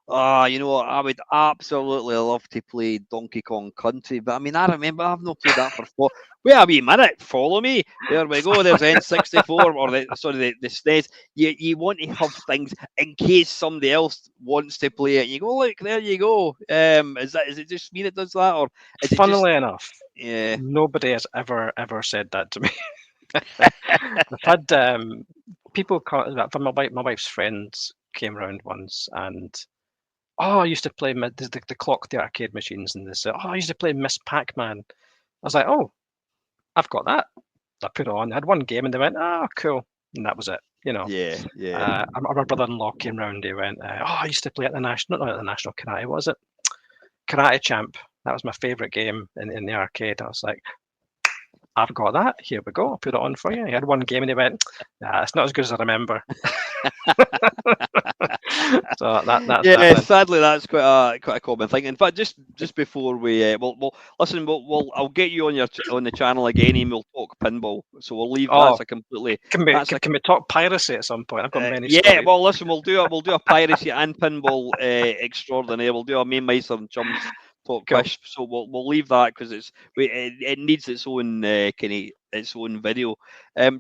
You know what? I would absolutely love to play Donkey Kong Country, but I mean, I remember I've not played that for four. Wait a wee minute, follow me. There we go. There's N64 or the SNES. You want to have things in case somebody else wants to play it. You go, look, there you go. Is it just me that does that, or is it just Funnily enough, yeah? nobody has ever said that to me. I've had people from my wife's friends came around once and I used to play the clock the arcade machines and they said, I used to play Miss Pac-Man. I was like, oh, I've got that. I put it on. I had one game and they went, oh, cool, and that was it. Yeah, yeah. My brother-in-law came round. He went, I used to play at the national, not at the national karate, was it? Karate Champ. That was my favourite game in the arcade. I was like, I've got that. Here we go. I'll put it on for you. He had one game and he went, nah, it's not as good as I remember. So that's Yeah, that then. sadly, that's quite a common thing. In fact, just before we we'll listen, I'll get you on on the channel again, and we'll talk pinball. So we'll leave Oh, that's a completely can we that's a can we talk piracy at some point? I've got many yeah. stories. Well, listen, we'll do a piracy and pinball extraordinaire. We'll do a main Meister and Chums talk Cool. quiz. So we'll leave that because it needs its own its own video.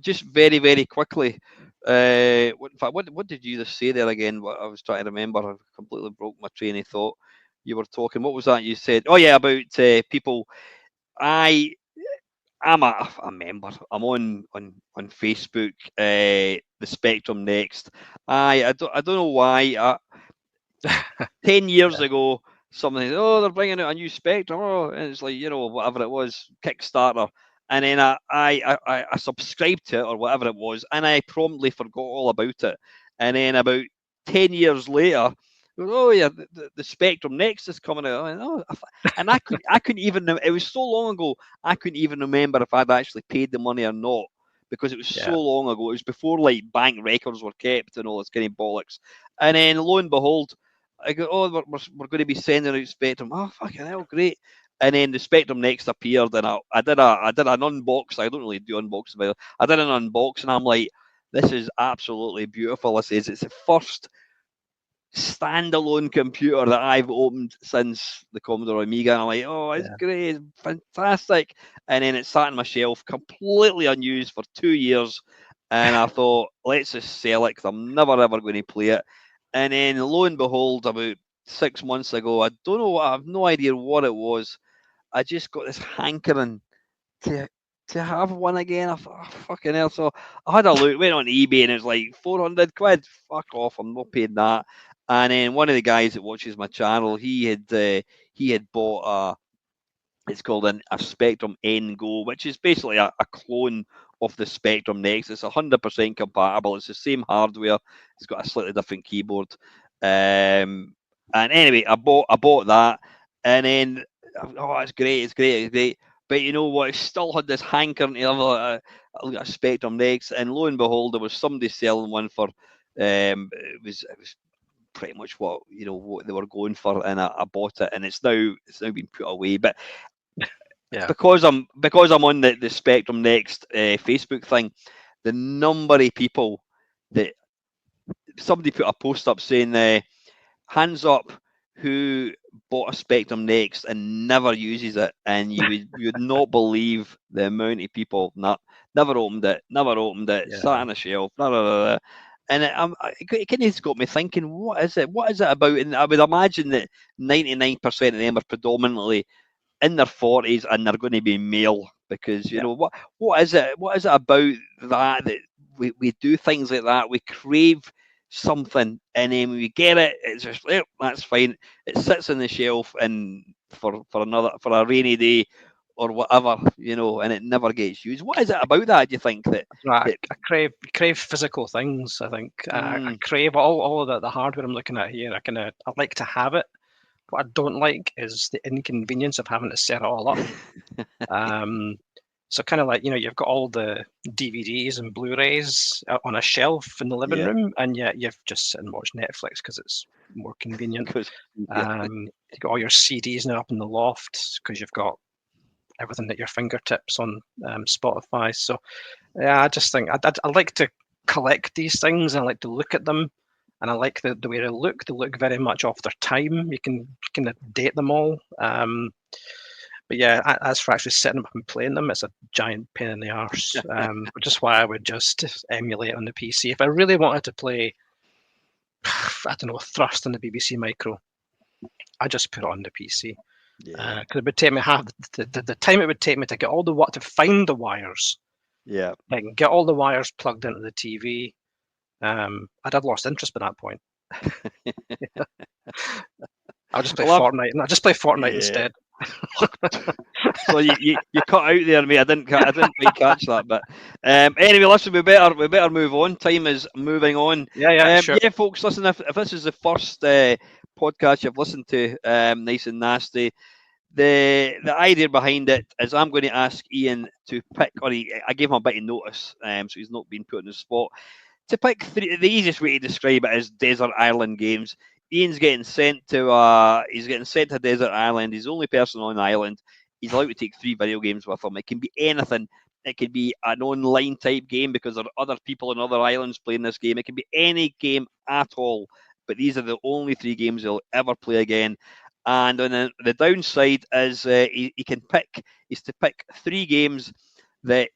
Just very very quickly. In fact, what did you just say there again? What I was trying to remember. I completely broke my train of thought. You were talking. What was that you said? Oh yeah, about people. I I'm a member. I'm on Facebook. The Spectrum Next. I don't know why. 10 years Yeah. ago, something. Oh, they're bringing out a new Spectrum. Oh, and it's like whatever it was, Kickstarter. And then I subscribed to it or whatever it was, and I promptly forgot all about it. And then about 10 years later, oh yeah, the Spectrum Next is coming out. I went, oh, and I couldn't even. It was so long ago. I couldn't even remember if I'd actually paid the money or not because it was so Yeah. long ago. It was before like bank records were kept and all this kind of bollocks. And then lo and behold, I go, oh, we're going to be sending out Spectrum. Oh, fucking hell, great. And then the Spectrum Next appeared, and I did an unbox. I don't really do unboxing, but I did an unboxing. I'm like, this is absolutely beautiful. I says it's the first standalone computer that I've opened since the Commodore Amiga. And I'm like, oh, it's Yeah. great, it's fantastic. And then it sat on my shelf, completely unused for 2 years. And I thought, let's just sell it because I'm never ever going to play it. And then lo and behold, about 6 months ago, I don't know, I have no idea what it was. I just got this hankering to to have one again. I thought, oh, fucking hell. So I had a look, went on eBay, and it was like 400 quid. Fuck off, I'm not paying that. And then one of the guys that watches my channel, he had bought it's called a Spectrum N Go, which is basically a clone of the Spectrum Next. It's 100% compatible. It's the same hardware. It's got a slightly different keyboard. And anyway, I bought that, and then oh, it's great, it's great, it's great. But you know what? I still had this hankering to have a Spectrum Next, and lo and behold, there was somebody selling one for. It was pretty much what they were going for, and I bought it, and it's now been put away. But Yeah. because I'm on the Spectrum Next Facebook thing, the number of people that somebody put a post up saying hands up who bought a Spectrum Next and never uses it, and you would not believe the amount of people never opened it, Yeah. sat on a shelf, blah, blah, blah, blah. And it kind of got me thinking, what is it? What is it about? And I would imagine that 99% of them are predominantly in their 40s and they're going to be male because Yeah. what is it about that we do things like that, we crave something, and then when we get it, it's just that's fine, it sits on the shelf and for a rainy day or whatever, and it never gets used. What is it about that, do you think, that Right. that I crave physical things. I think I mm, crave all of the hardware I'm looking at here. I like to have it. What I don't like is the inconvenience of having to set it all up. Um, so kind of like, you've got all the DVDs and Blu-rays on a shelf in the living yeah, room, and yet you've just sit and watch Netflix because it's more convenient. because yeah, You've got all your CDs now up in the loft because you've got everything at your fingertips on Spotify. So yeah, I just think I like to collect these things. I like to look at them, and I like the way they look. They look very much off their time. You can kind of date them all. But yeah, as for actually sitting up and playing them, it's a giant pain in the arse. Which is why I would just emulate on the PC. If I really wanted to play, I don't know, Thrust on the BBC Micro, I just put it on the PC. Yeah. Because it would take me half the time it would take me to get all the to find the wires. Yeah. Like get all the wires plugged into the TV. I'd have lost interest by that point. I'll just play Fortnite, and I'll just play Fortnite instead. So you cut out there, mate. I didn't quite catch that, but anyway, listen, we better move on. Time is moving on. Sure. Yeah, folks, listen. If this is the first podcast you've listened to, Nice and Nasty, the idea behind it is I'm going to ask Ian to pick, I gave him a bit of notice, so he's not been put on the spot, to pick three. The easiest way to describe it is desert island games. Ian's getting sent to Desert Island. He's the only person on the island. He's allowed to take 3 video games with him. It can be anything. It could be an online type game because there are other people on other islands playing this game. It can be any game at all. But these are the only 3 games he'll ever play again. And on the downside is he can pick. Is to pick 3 games that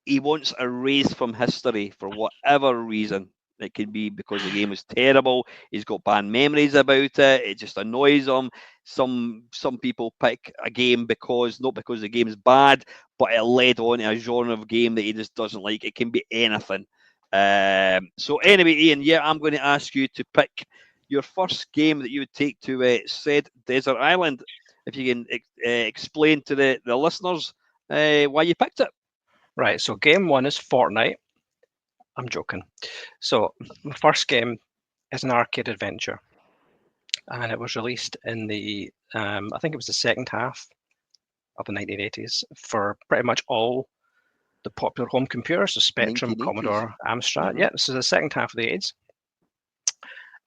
he wants erased from history for whatever reason. It could be because the game was terrible. He's got bad memories about it. It just annoys him. Some people pick a game not because the game's bad, but it led on to a genre of game that he just doesn't like. It can be anything. So anyway, Ian, I'm going to ask you to pick your first game that you would take to said desert island. If you can explain to the listeners why you picked it. Right. So game 1 is Fortnite. I'm joking. So the first game is an arcade adventure, and it was released in the I think it was the second half of the 1980s for pretty much all the popular home computers, the Spectrum, 1980s. Commodore, Amstrad. Mm-hmm. Yeah, this is the second half of the 80s.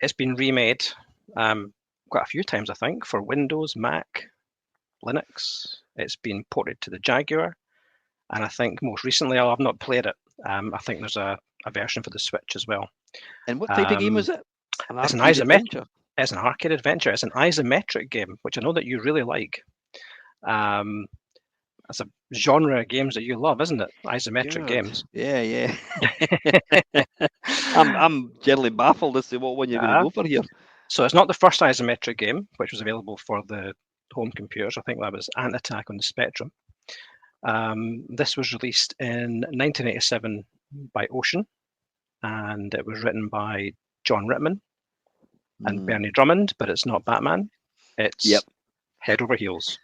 It's been remade quite a few times, I think, for Windows, Mac, Linux. It's been ported to the Jaguar, and I think most recently, I've not played it. I think there's a version for the Switch as well. And what type of game was it? It's an isometric. It's an arcade adventure. It's an isometric game, which I know that you really like. It's a genre of games that you love, isn't it? Isometric games. Yeah. I'm generally baffled as to what one you're going to go for here. So it's not the first isometric game, which was available for the home computers. I think that was Ant Attack on the Spectrum. This was released in 1987 by Ocean, and it was written by John Rittman and Bernie Drummond, but it's not Batman. It's Head Over Heels.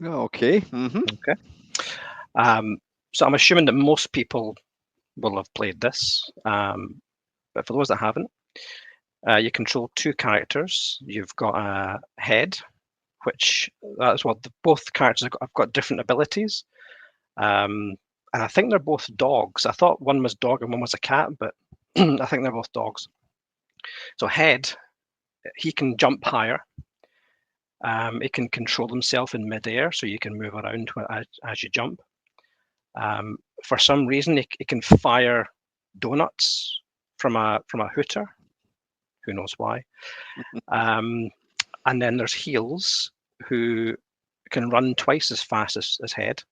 Okay. Mm-hmm. Okay. So I'm assuming that most people will have played this, but for those that haven't, you control 2 characters. You've got a head, which that's what both characters have got different abilities. And I think they're both dogs. I thought one was dog and one was a cat, but I think they're both dogs. So Head, he can jump higher. He can control himself in midair, so you can move around as you jump. For some reason, he can fire donuts from a hooter. Who knows why? And then there's Heels, who can run twice as fast as Head.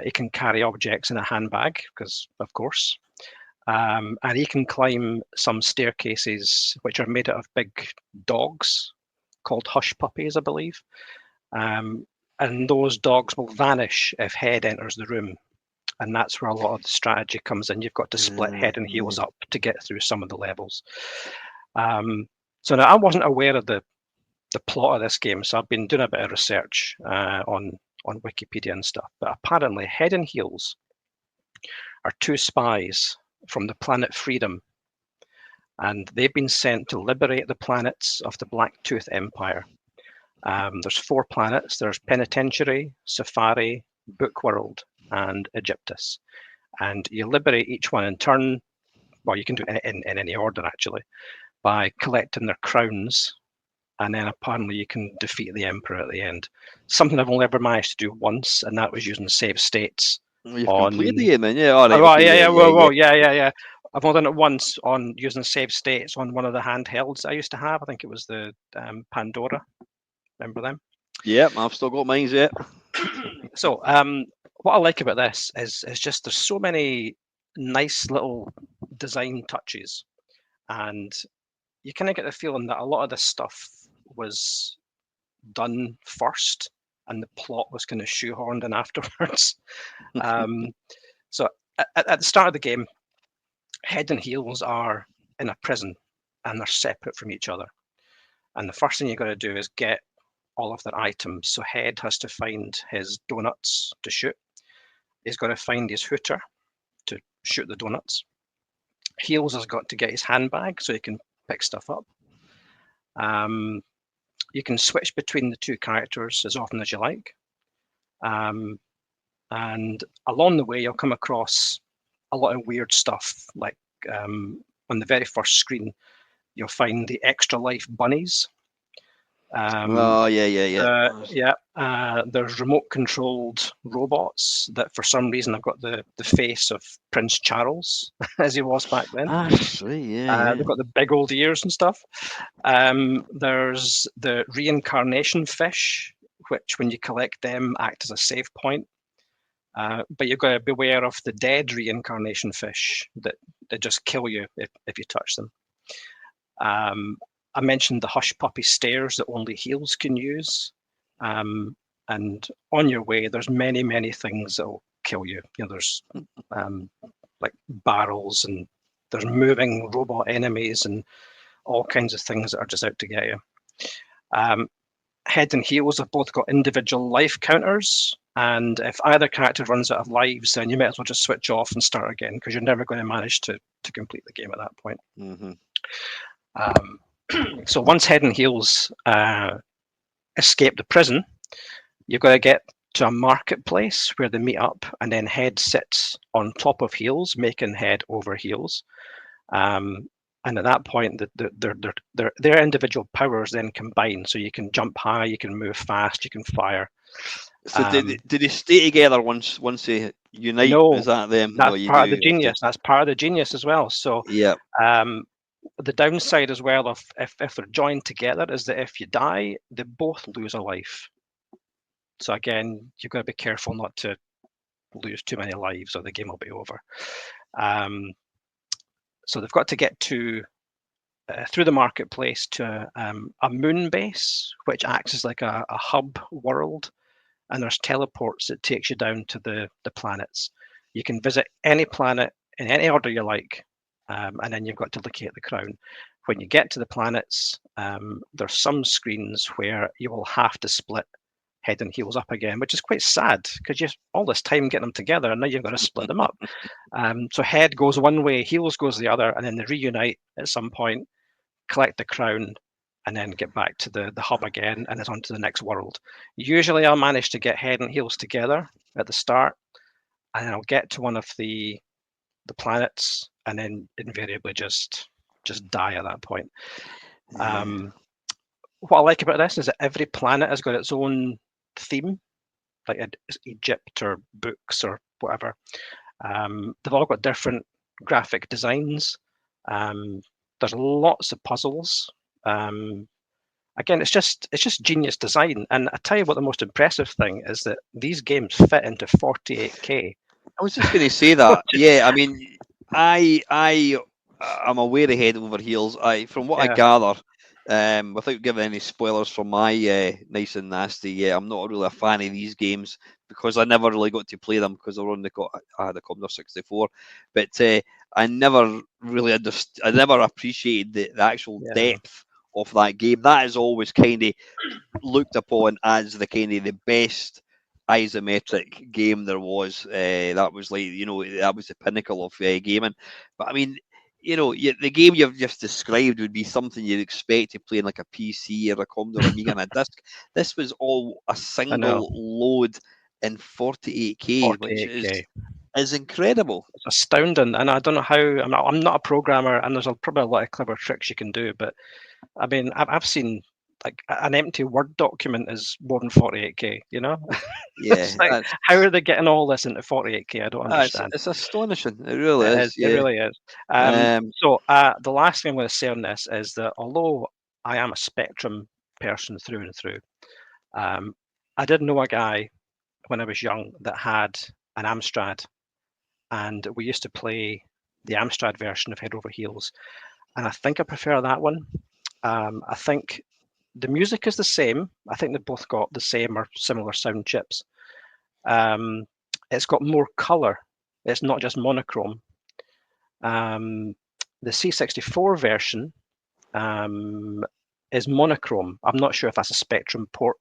He can carry objects in a handbag, because of course. And he can climb some staircases which are made out of big dogs called hush puppies, I believe. And those dogs will vanish if Head enters the room. And that's where a lot of the strategy comes in. You've got to split Head and Heels up to get through some of the levels. So now I wasn't aware of the plot of this game, so I've been doing a bit of research on Wikipedia and stuff. But apparently, Head and Heels are 2 spies from the planet Freedom, and they've been sent to liberate the planets of the Blacktooth Empire. There's 4 planets. There's Penitentiary, Safari, Bookworld, and Egyptus. And you liberate each one in turn. Well, you can do it in any order, actually, by collecting their crowns. And then apparently you can defeat the Emperor at the end. Something I've only ever managed to do once, and that was using save states. You've completed the game then, yeah. All right, yeah. I've only done it once on using save states on one of the handhelds I used to have. I think it was the Pandora. Remember them? Yeah, I've still got mine yet. So what I like about this is just there's so many nice little design touches, and you kind of get the feeling that a lot of this stuff was done first and the plot was kind of shoehorned in afterwards. So at the start of the game, Head and Heels are in a prison and they're separate from each other. And the first thing you've got to do is get all of their items. So Head has to find his donuts to shoot. He's got to find his hooter to shoot the donuts. Heels has got to get his handbag so he can pick stuff up. You can switch between the two characters as often as you like. And along the way, you'll come across a lot of weird stuff. Like on the very first screen, you'll find the extra life bunnies. There's remote controlled robots that for some reason have got the face of Prince Charles as he was back then. They've got the big old ears and stuff. There's the reincarnation fish, which when you collect them act as a save point. But you've got to beware of the dead reincarnation fish that just kill you if you touch them. I mentioned the hush puppy stairs that only Heels can use. And on your way, there's many, many things that will kill you. There's like barrels, and there's moving robot enemies and all kinds of things that are just out to get you. Head and Heels have both got individual life counters, and if either character runs out of lives, then you might as well just switch off and start again, because you're never going to manage to complete the game at that point. So once Head and Heels escape the prison, you've got to get to a marketplace where they meet up, and then Head sits on top of Heels, making Head over Heels. And at that point, their individual powers then combine. So you can jump high, you can move fast, you can fire. So did they stay together once they unite? No, is that them? That's part of the genius. That's part of the genius as well. So yeah. The downside as well of if they're joined together is that if you die, they both lose a life. So again, you've got to be careful not to lose too many lives, or the game will be over. So they've got to get to through the marketplace to a moon base, which acts as like a hub world, and there's teleports that takes you down to the planets. You can visit any planet in any order you like, and then you've got to locate the crown. When you get to the planets, there's some screens where you will have to split Head and Heels up again, which is quite sad because you all this time getting them together, and now you've got to split them up. So Head goes one way, Heels goes the other, and then they reunite at some point, collect the crown, and then get back to the hub again, and it's on to the next world. Usually I'll manage to get Head and Heels together at the start, and I'll get to one of the planets, and then invariably just die at that point. What I like about this is that every planet has got its own theme, like Egypt or books or whatever. They've all got different graphic designs. There's lots of puzzles. Again, it's just genius design. And I tell you what, the most impressive thing is that these games fit into 48K. I was just going to say that. Yeah, I mean, I'm aware of Head Over Heels. From what I gather, without giving any spoilers for my Nice and Nasty, I'm not really a fan of these games because I never really got to play them because I had the Commodore 64. But I never really understood. I never appreciated the actual depth of that game. That is always kind of looked upon as the kind of the best isometric game there was. That was like, that was the pinnacle of gaming. But I mean, the game you've just described would be something you'd expect to play in like a PC or a Commodore Amiga on a disc. This was all a single load in 48K, which is incredible. It's astounding, and I don't know how. I'm not a programmer, and there's probably a lot of clever tricks you can do. But I mean, I've seen like an empty Word document is more than 48K, you know? Yeah, It's like, how are they getting all this into 48K? I don't understand. it's astonishing. It really It is. is. It Yeah. really is. Um, So the last thing I'm going to say on this is that although I am a Spectrum person through and through, I did know a guy when I was young that had an Amstrad, and we used to play the Amstrad version of Head Over Heels, and I think I prefer that one. I think the music is the same. I think they've both got the same or similar sound chips. Um, it's got more color. It's not just monochrome. The C64 version is monochrome. I'm not sure if that's a Spectrum port.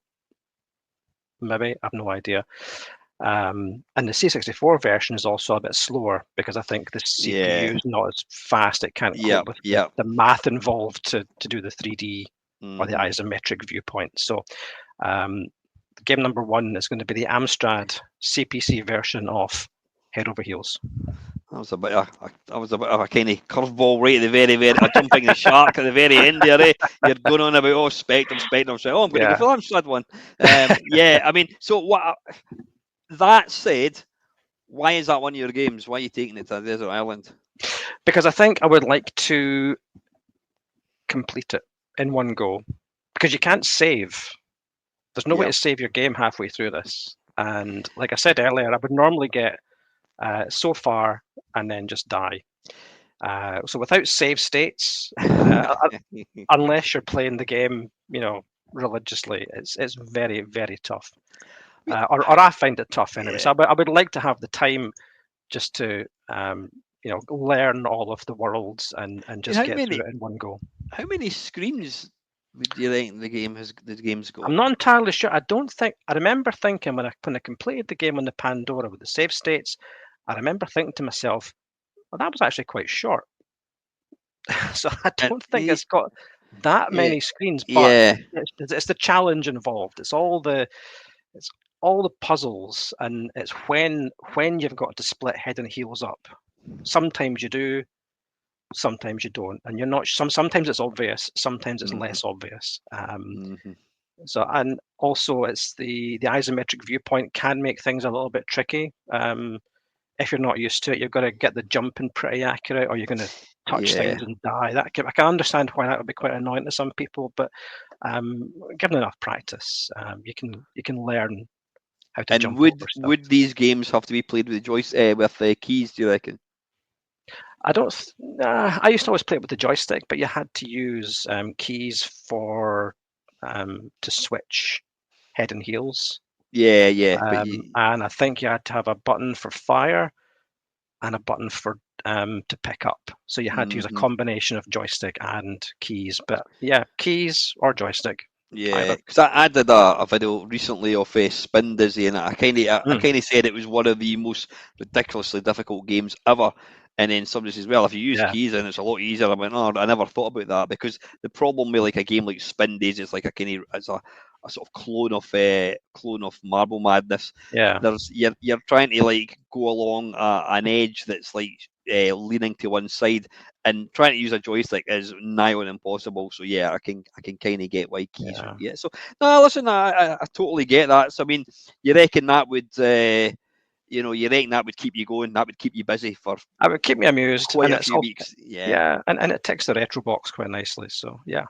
Maybe, I've no idea. And the C64 version is also a bit slower because I think the yeah. CPU is not as fast. It can't Yep. cope with Yep. the math involved to do the 3D or the Mhm. isometric viewpoint. So um, game number one is going to be the Amstrad CPC version of Head Over Heels. That was a bit of a kind of curveball right at the very a jumping the shark at the very end there. Eh? You're going on about Spectrum. So I'm going to go Yeah. for the Amstrad one. Yeah, I mean, so what? That said, why is that one of your games? Why are you taking it to Desert Island? Because I think I would like to complete it in one go. Because you can't save. There's no way Yep. to save your game halfway through this. And like I said earlier, I would normally get so far and then just die. So without save states, unless you're playing the game, religiously, it's very, very tough. Or I find it tough anyway. So Yeah. I would like to have the time just to learn all of the worlds and just get through it in one go. How many screens would you think the game's got? I'm not entirely sure. I remember thinking when I completed the game on the Pandora with the save states, I remember thinking to myself, well, that was actually quite short. So I And don't think it's got that yeah, many screens, but yeah, it's the challenge involved. It's all the puzzles, and it's when you've got to split head and heels up. Sometimes you do, sometimes you don't, and you're not. Sometimes it's obvious, sometimes it's mhm, less obvious. mhm. So and also it's the isometric viewpoint can make things a little bit tricky. If you're not used to it, you've got to get the jumping pretty accurate, or you're going to touch Yeah. things and die. I can understand why that would be quite annoying to some people, but given enough practice, you can learn how to And jump over stuff. would these games have to be played with with keys? Do you reckon? I don't. I used to always play it with the joystick, but you had to use keys for to switch head and heels, Yeah, yeah, but you, and I think you had to have a button for fire and a button for to pick up. So you had to use a mhm. combination of joystick and keys. But yeah, keys or joystick, Yeah, either. because I did a video recently of Spin Dizzy, and I Mm, kind of said it was one of the most ridiculously difficult games ever. And then somebody says, "Well, if you use yeah, keys, then it's a lot easier." I went, "Oh, I never thought about that," because the problem with like a game like Spin Dizzy is like it's a sort of clone of Marble Madness. yeah, You're trying to like go along an edge that's like leaning to one side, and trying to use a joystick is nigh on impossible. So yeah, I can kind of get why keys would yeah. be it. So no, listen, I totally get that. So I mean, you reckon that would you reckon that would keep you going, that would keep you busy for It would keep me amused, quite and a it's few also weeks. Yeah. yeah, and it ticks the retro box quite nicely. So yeah.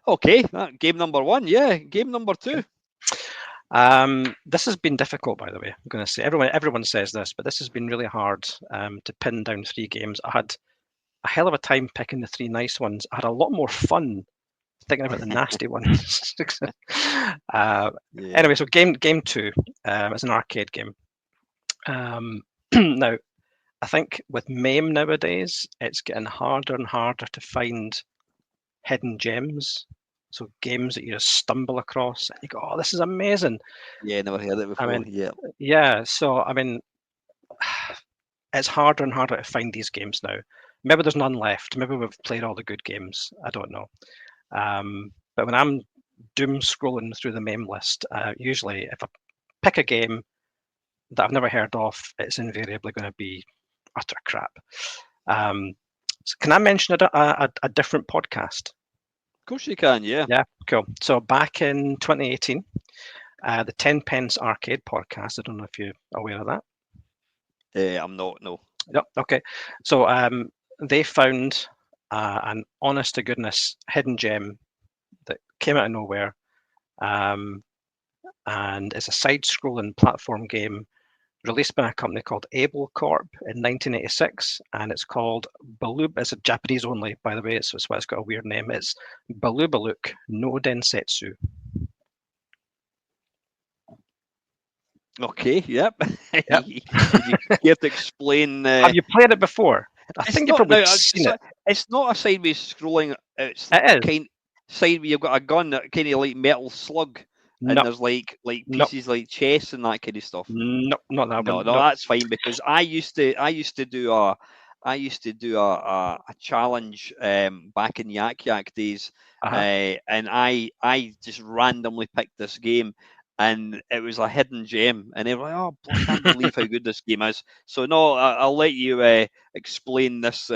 Okay, game number one. Yeah, game number two. This has been difficult, by the way. I'm going to say everyone says this, but this has been really hard to pin down three games. I had a hell of a time picking the three nice ones. I had a lot more fun thinking about the nasty ones. uh, Yeah. anyway, so game two is an arcade game. Now, I think with MAME nowadays, it's getting harder and harder to find hidden gems. So games that you just stumble across and you go, "Oh, this is amazing." Yeah, never heard it I before. mean, Yeah. yeah. So I mean, it's harder and harder to find these games now. Maybe there's none left. Maybe we've played all the good games. I don't know. But when I'm doom scrolling through the MAME list, usually if I pick a game that I've never heard of, it's invariably going to be utter crap. So can I mention a different podcast? course you can, yeah. Yeah, cool. So back in 2018, the 10 Pence Arcade podcast, I don't know if you're aware of that. I'm not, no. Yep, okay. So they found an honest to goodness hidden gem that came out of nowhere, and it's a side-scrolling platform game released by a company called Able Corp in 1986, and it's called Balub. It's a Japanese only, by the way, so it's why it's got a weird name. It's Balubaluk no Densetsu. Okay, yep. Yep. Would you care to explain? Have you played it before? I It's think you've not probably no. seen it. It's not a sideways scrolling. It's It is. kind side where you've got a gun that kind of like metal slug, and No, there's like no, pieces like chests and that kind of stuff. no, not that No, one. no, No. that's fine because I used to do a challenge back in Yak Yak days, Uh-huh. and I just randomly picked this game, and it was a hidden gem, and they were like, "Oh, I can't believe how good this game is." So no, I'll let you explain this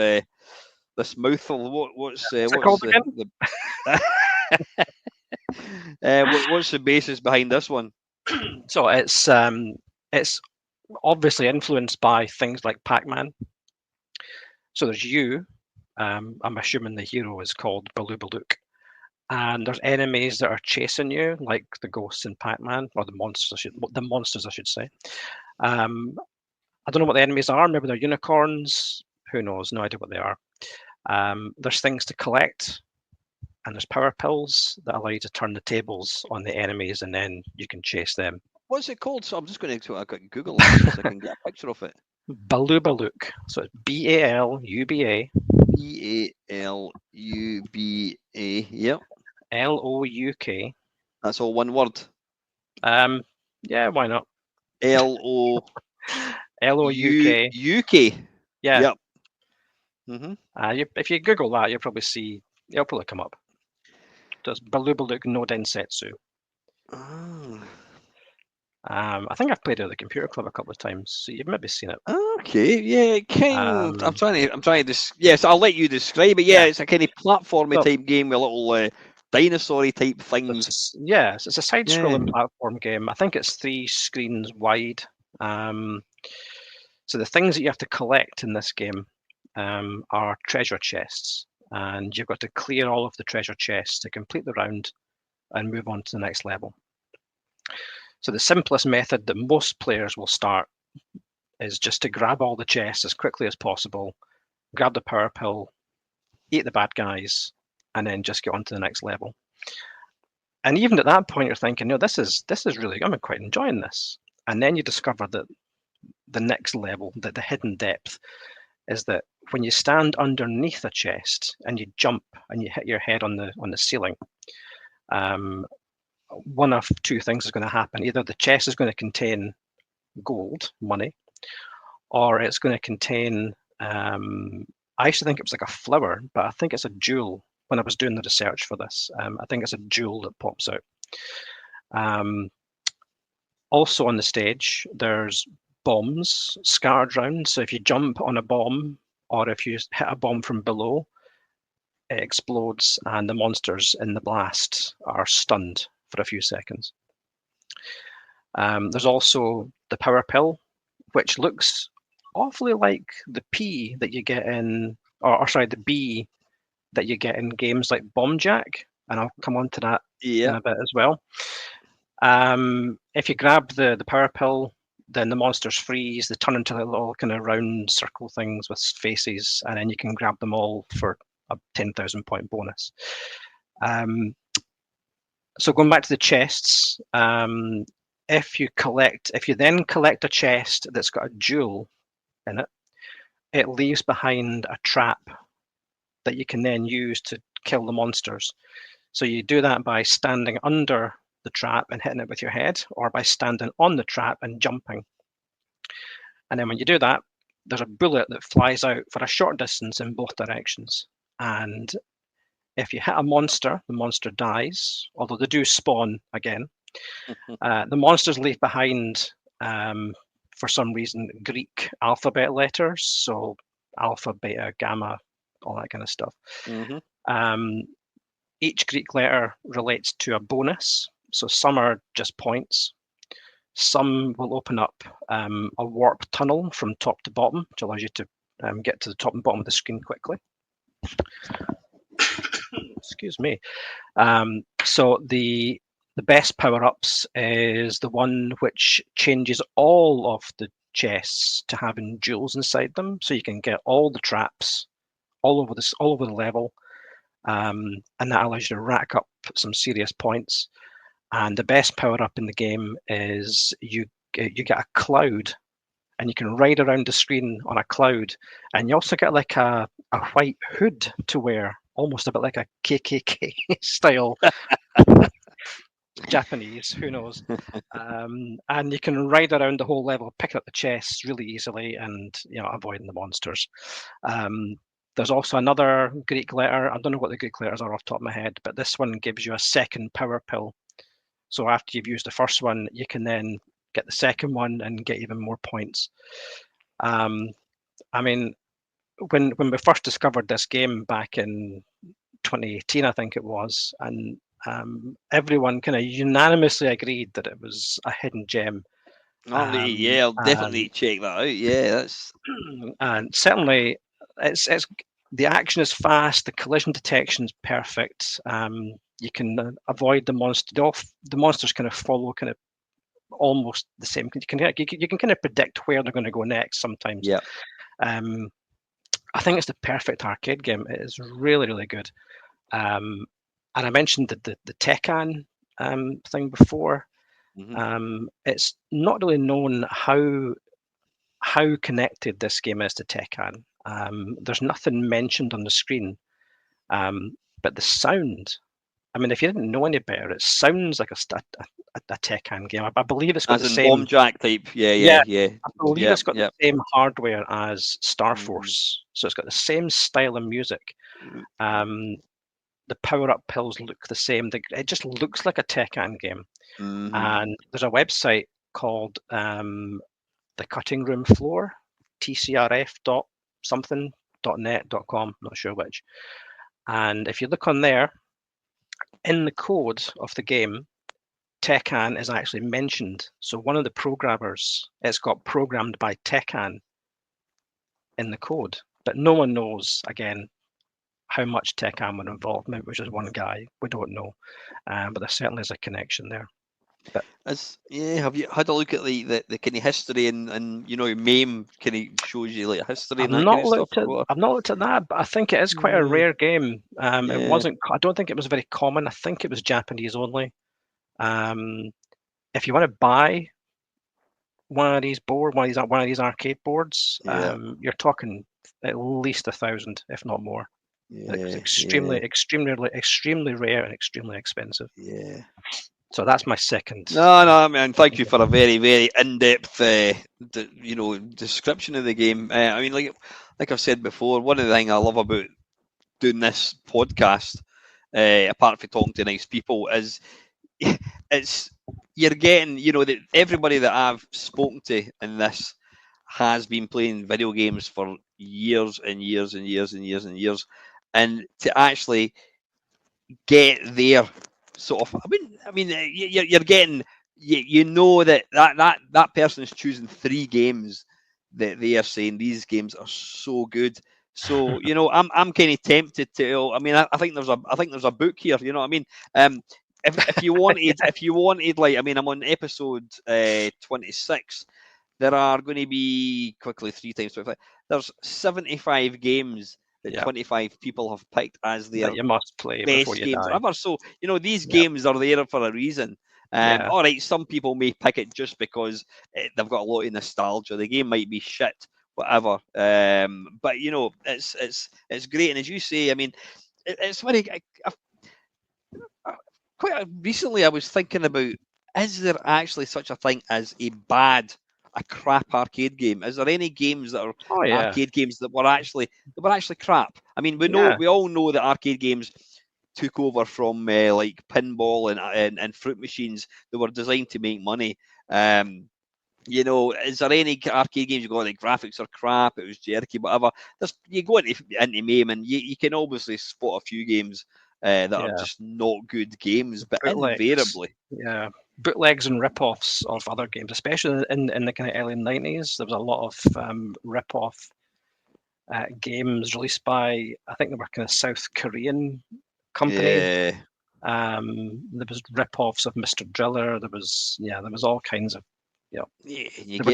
mouthful. What's it What's called again? what's the basis behind this one? So it's obviously influenced by things like Pac-Man. So there's you. I'm assuming the hero is called Balubaluk. And there's enemies that are chasing you, like the ghosts in Pac-Man, or the monsters, I should say. I don't know what the enemies are. Maybe they're unicorns. Who knows? No idea what they are. There's things to collect, and there's power pills that allow you to turn the tables on the enemies, and then you can chase them. What's it called? So I'm just going to Google that here so I can get a picture of it. Balubaluk. So it's Baluba. Baluba. Yep. Louk. That's all one word. Yeah, why not? Louk. Louk. Yeah. Yep. Mm-hmm. If you Google that, you'll probably see. It'll probably come up. There's Balubaluk no Densetsu. Ah. I think I've played it at the computer club a couple of times, so you've maybe seen it. Okay, yeah, kind. I'm trying to. Yes, I'll let you describe it. Yeah, it's a kind of platformy type game with little dinosaur-y type things. It's a side-scrolling platform game. I think it's 3 screens wide. So the things that you have to collect in this game are treasure chests, and you've got to clear all of the treasure chests to complete the round and move on to the next level. So the simplest method that most players will start is just to grab all the chests as quickly as possible, grab the power pill, eat the bad guys, and then just get on to the next level. And even at that point, you're thinking, no, this is really, I'm quite enjoying this. And then you discover that the next level, that the hidden depth, is that when you stand underneath a chest and you jump and you hit your head on the ceiling, one of 2 things is going to happen. Either the chest is going to contain gold, money, or it's going to contain, I actually think it was like a flower, but I think it's a jewel. When I was doing the research for this, I think it's a jewel that pops out. Also on the stage, there's bombs scattered around. So if you jump on a bomb, or if you hit a bomb from below, it explodes and the monsters in the blast are stunned for a few seconds. There's also the power pill, which looks awfully like the P that you get in, or sorry, the B that you get in games like Bomb Jack, and I'll come on to that in a bit as well. If you grab the power pill, then the monsters freeze. They turn into little kind of round circle things with faces, and then you can grab them all for a 10,000 point bonus. So going back to the chests, if you then collect a chest that's got a jewel in it, it leaves behind a trap that you can then use to kill the monsters. So you do that by standing under the trap and hitting it with your head, or by standing on the trap and jumping. And then when you do that, there's a bullet that flies out for a short distance in both directions. And if you hit a monster, the monster dies, although they do spawn again. The monsters leave behind, for some reason, Greek alphabet letters. So alpha, beta, gamma, all that kind of stuff. Mm-hmm. each Greek letter relates to a bonus. So some are just points. Some will open up a warp tunnel from top to bottom, which allows you to get to the top and bottom of the screen quickly. Excuse me. So the best power-ups is the one which changes all of the chests to having jewels inside them, so you can get all the traps all over the level, and that allows you to rack up some serious points. And the best power-up in the game is you get a cloud, and you can ride around the screen on a cloud, and you also get like a white hood to wear, almost a bit like a KKK style. Japanese, who knows? And you can ride around the whole level, picking up the chests really easily, and avoiding the monsters. There's also another Greek letter. I don't know what the Greek letters are off the top of my head, but this one gives you a second power pill. So after you've used the first one, you can then get the second one and get even more points. I mean, when we first discovered this game back in 2018, I think it was, and everyone kind of unanimously agreed that it was a hidden gem. I'll definitely check that out. Yeah, that's and certainly it's the action is fast, the collision detection is perfect. You can avoid the monster. The monsters kind of follow kind of almost the same. You can kind of predict where they're going to go next sometimes. Yeah. I think it's the perfect arcade game. It is really, really good. And I mentioned the Tekken thing before. Mm-hmm. It's not really known how connected this game is to Tekken. There's nothing mentioned on the screen, but the sound. I mean, if you didn't know any better, it sounds like a Tekken game. I believe it's got As the in same bomb jack type. Yeah. I believe it's got the same hardware as Star Force, so it's got the same style of music. The power-up pills look the same. It just looks like a Tekken game. Mm-hmm. And there's a website called the Cutting Room Floor, tcrf.something.net.com, not sure which. And if you look on there, in the code of the game, Tekken is actually mentioned. So one of the programmers, it's got programmed by Tekken in the code, but no one knows, again, how much Tekken were involved. Maybe it was just one guy. We don't know, but there certainly is a connection there. But have you had a look at the kind of history and MAME kind of shows you like history and that kind of stuff? I've not looked at that, but I think it is quite a rare game. It wasn't. I don't think it was very common. I think it was Japanese only. If you want to buy one of these arcade boards, you're talking at least 1,000, if not more. It's extremely rare and extremely expensive. Yeah. So that's my second. No, I mean, thank you for a very, very in-depth, description of the game. I mean, like I've said before, one of the things I love about doing this podcast, apart from talking to nice people, is you're getting, that everybody that I've spoken to in this has been playing video games for years and years and years and years and years, and to actually get their sort of, I mean, you're getting, that person is choosing 3 games that they are saying these games are so good. So I'm kind of tempted to. I mean, I think there's a book here. You know what I mean? If you wanted, like, I mean, I'm on episode 26. There are going to be quickly 3 times 25. There's 75 games that 25 people have picked as their that you must play best games ever. So these games are there for a reason. All right, some people may pick it just because they've got a lot of nostalgia. The game might be shit, whatever. But it's great. And as you say, I mean, it's funny. Quite recently, I was thinking about: is there actually such a thing as a crap arcade game? Is there any games that are arcade games that were actually crap? I mean, we all know that arcade games took over from like pinball and fruit machines that were designed to make money. Is there any arcade games you go, like, graphics are crap, it was jerky, whatever? You go into MAME and you can obviously spot a few games that are just not good games, but invariably. Yeah, bootlegs and rip-offs of other games, especially in the kind of early 90s. There was a lot of rip-off games released by, I think they were kind of South Korean company. Yeah. There was rip-offs of Mr. Driller. There was all kinds of, Yeah, they were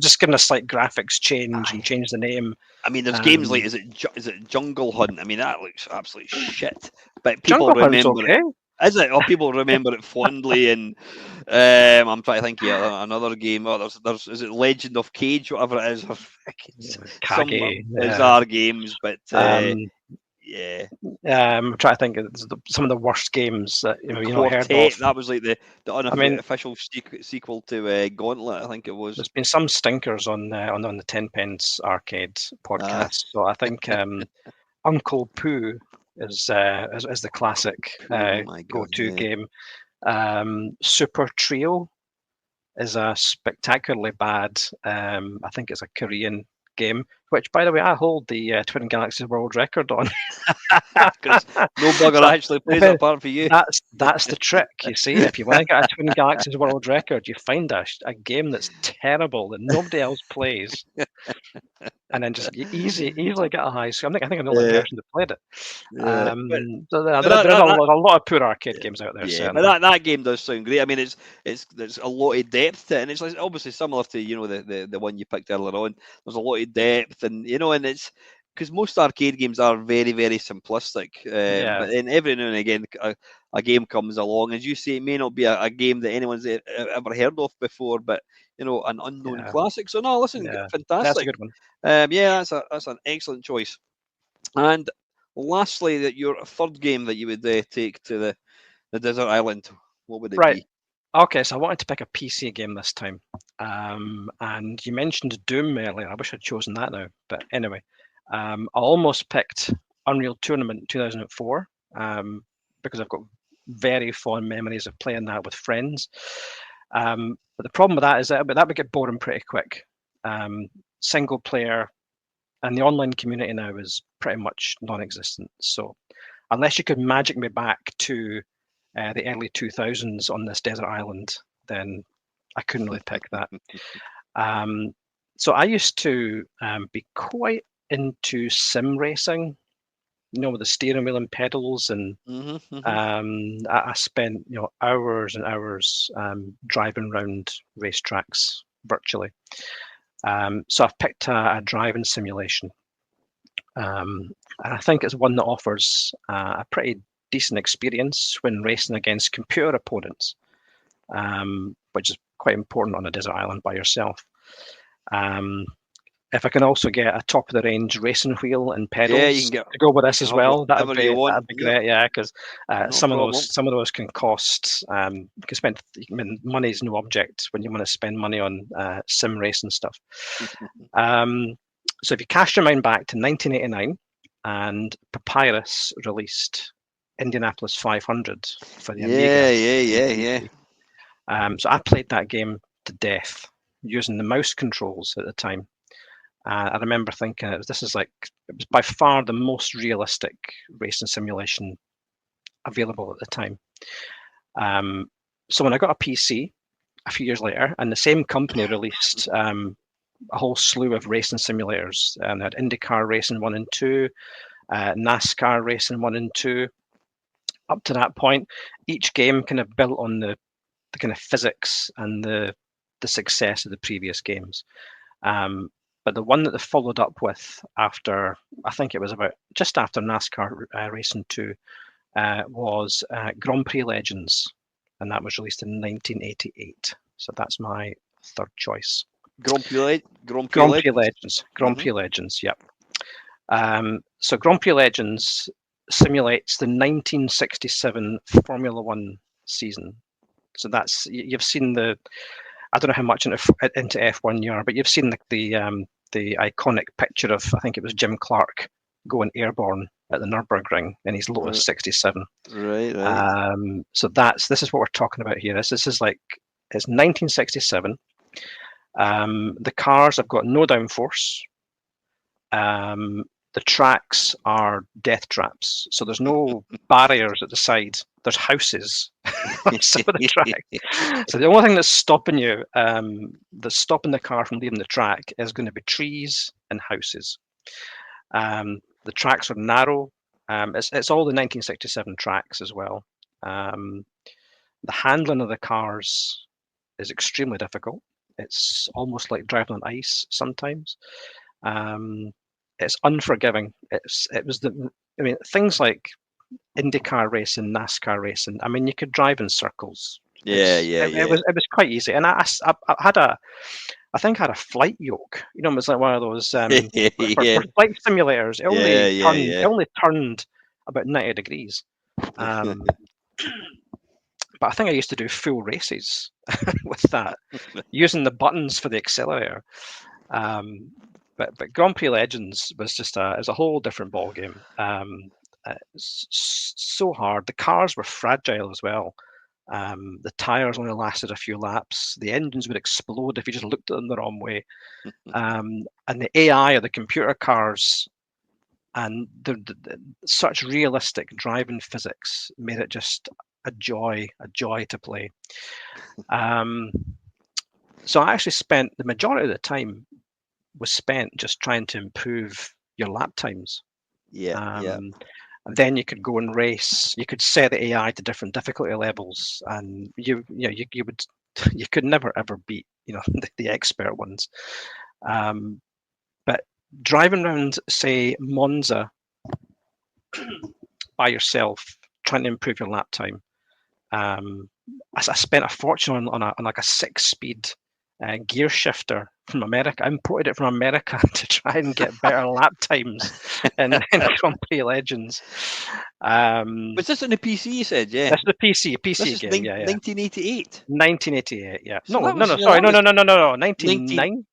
just giving a slight graphics change and change the name. I mean, there's games like is it Jungle Hunt? I mean, that looks absolute shit, but people Jungle Hunt's remember okay. it. Is it? Or people remember it fondly, and I'm trying to think of another game. Oh, there's is it Legend of Cage, whatever it is, or some bizarre games, but yeah. I'm trying to think of some of the worst games that Quartet, heard of. That was like the unofficial sequel to Gauntlet, I think it was. There's been some stinkers on the 10 Pence Arcade podcast, so I think Uncle Pooh is the classic go-to game. Super Trio is a spectacularly bad. I think it's a Korean game, which, by the way, I hold the Twin Galaxies world record on. Because no bugger actually plays it apart for you. That's the trick, you see. If you want to get a Twin Galaxies world record, you find a game that's terrible that nobody else plays, and then just easily get a high score. I think I know the person that played it. So there's a lot of poor arcade games out there. Yeah, but that game does sound great. I mean, there's a lot of depth to it, and it's like, obviously similar to the one you picked earlier on. There's a lot of depth, and and it's because most arcade games are very, very simplistic. But then every now and again, a game comes along, as you say, it may not be a game that anyone's ever heard of before, but an unknown classic. So no, listen, fantastic. That's a good one. That's an excellent choice. And lastly, your third game that you would take to the desert island, what would it be? Okay, so I wanted to pick a PC game this time. And you mentioned Doom earlier. I wish I'd chosen that now, but anyway. I almost picked Unreal Tournament 2004 because I've got very fond memories of playing that with friends. But the problem with that is that would get boring pretty quick. Single player, and the online community now is pretty much non-existent. So unless you could magic me back to the early 2000s on this desert island, then I couldn't really pick that. So I used to be quite into sim racing, with the steering wheel and pedals, and I spent hours and hours driving around racetracks virtually. So I've picked a driving simulation, and I think it's one that offers a pretty decent experience when racing against computer opponents, which is quite important on a desert island by yourself. If I can also get a top-of-the-range racing wheel and pedals to go with this as well, that'd be great. Yeah, because some of those can cost. You can spend. Money is no object when you want to spend money on sim racing stuff. So if you cast your mind back to 1989, and Papyrus released Indianapolis 500 for the Amiga. So I played that game to death using the mouse controls at the time. I remember thinking it was by far the most realistic racing simulation available at the time. So when I got a PC a few years later, and the same company released a whole slew of racing simulators, and they had IndyCar Racing 1 and 2, NASCAR Racing 1 and 2. Up to that point, each game kind of built on the kind of physics and the success of the previous games. But the one that they followed up with after, I think it was just after NASCAR Racing 2, was Grand Prix Legends, and that was released in 1988. So that's my third choice. Grand Prix Legends. Grand Prix Legends, yep. So Grand Prix Legends simulates the 1967 Formula One season. So you've seen I don't know how much into F1 you are, but you've seen the iconic picture of, I think it was Jim Clark going airborne at the Nürburgring in his Lotus 67. Right. So this is what we're talking about here. This is it's 1967. The cars have got no downforce. the tracks are death traps. So there's no barriers at the side. There's houses on some of the track. So the only thing that's stopping you, that's stopping the car from leaving the track, is going to be trees and houses. The tracks are narrow. It's all the 1967 tracks as well. The handling of the cars is extremely difficult. It's almost like driving on ice sometimes. It's unforgiving. Things like IndyCar racing, NASCAR racing. I mean, you could drive in circles. It was quite easy, and I think I had a flight yoke. You know, it was like one of those for flight simulators. It only turned about 90 degrees. But I think I used to do full races with that, using the buttons for the accelerator. But Grand Prix Legends was just a whole different ballgame. It's so hard. The cars were fragile as well. The tires only lasted a few laps. The engines would explode if you just looked at them the wrong way. And the AI of the computer cars and such realistic driving physics made it just a joy to play. So I actually spent the majority of the time was spent just trying to improve your lap times. And then you could go and race. You could set the AI to different difficulty levels, and you could never ever beat the expert ones. But driving around, say, Monza by yourself, trying to improve your lap time. I spent a fortune on like a 6-speed gear shifter from America. I imported it from America to try and get better lap times in Grand Prix Legends. Was this on the PC? You said, yeah. That's the PC game. 1988. 1988. Yeah. So Sorry. No. 1990.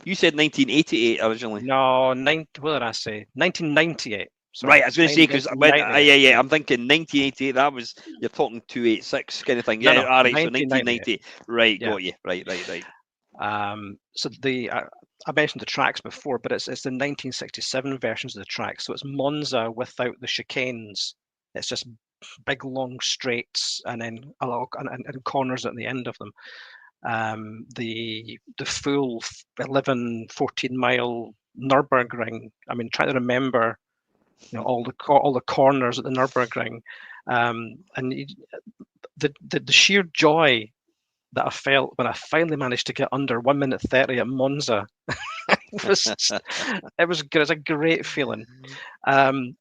You said 1988 originally. No, what did I say? 1998. Sorry, right, I was going to say because I'm thinking 1988. That was you're talking 286 kind of thing. Yeah, all right. So 1990. Right, yeah. Got you. Right. So I mentioned the tracks before, but it's the 1967 versions of the tracks. So it's Monza without the chicanes. It's just big long straights and then and corners at the end of them. The full 14 mile Nürburgring. I mean, trying to remember. All the corners at the Nürburgring, and the sheer joy that I felt when I finally managed to get under 1 minute 30 at Monza it was a great feeling. And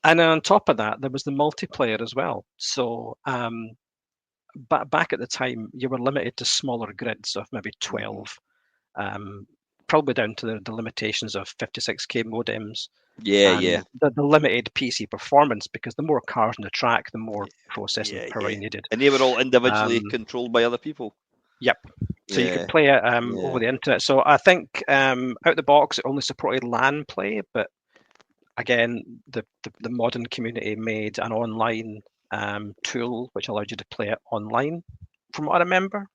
then on top of that, there was the multiplayer as well. So back at the time, you were limited to smaller grids of maybe 12, probably down to the limitations of 56k modems. The limited PC performance, because the more cars on the track, the more processing power you needed. And they were all individually controlled by other people. Yep. So you could play it over the internet. So I think out the box it only supported LAN play, but again, the modern community made an online tool which allowed you to play it online, from what I remember.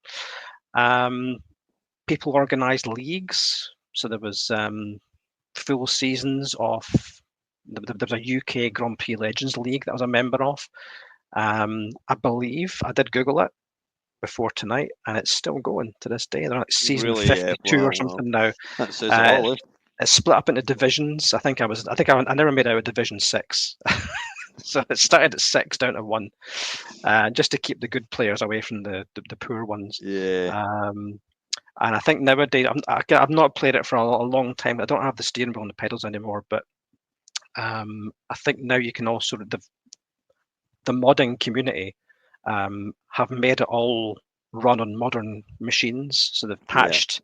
People organised leagues, so there was full seasons of. There was a UK Grand Prix Legends League that I was a member of. I believe I did Google it before tonight, and it's still going to this day. They're like season 52 or something now. That says it all. It's split up into divisions. I never made out of Division 6. So it started at 6 down to 1, just to keep the good players away from the poor ones. And I think nowadays, I've not played it for a long time. I don't have the steering wheel and the pedals anymore, but I think now you can also, the modding community have made it all run on modern machines. So they've patched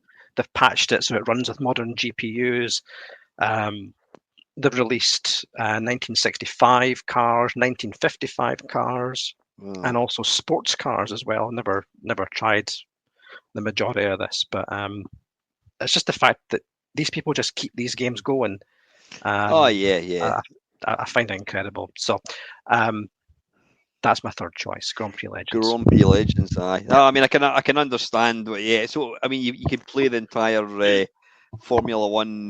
it so it runs with modern GPUs. They've released 1965 cars, 1955 cars, and also sports cars as well. Never tried the majority of this, but it's just the fact that these people just keep these games going. I find it incredible. So that's my third choice, Grand Prix Legends. Grand Prix Legends, aye. No, I mean, I can understand. So I mean, you can play the entire Formula One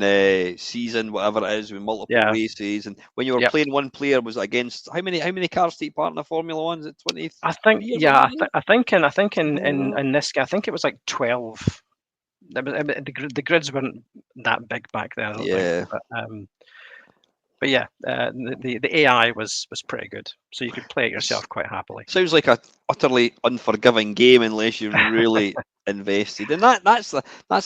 season, whatever it is, with multiple Yeah. races. And when you were Yep. playing one player, was it against how many cars take part in the Formula One? Is it 23 I think, or something like I think that? in this, I think it was like 12. The grids weren't that big back then, I don't think. Yeah. But yeah, the AI was pretty good, so you could play it yourself quite happily. Sounds like a utterly unforgiving game unless you're really invested, and that's the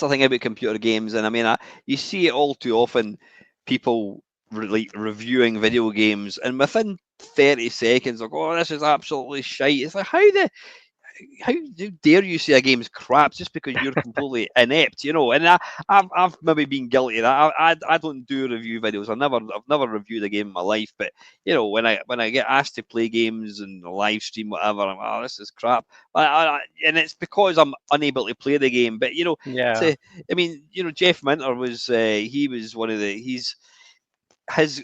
thing about computer games. And I mean, you see it all too often. People like reviewing video games, and within 30 seconds, like, "Oh, this is absolutely shite." It's like, how dare you say a game's crap just because you're completely inept, you know? And I've maybe been guilty of that. I don't do review videos. I've never reviewed a game in my life. But you know, when I get asked to play games and live stream whatever, I'm oh, this is crap. And it's because I'm unable to play the game. But you know, Yeah, I mean, you know, Jeff Minter was he was one of the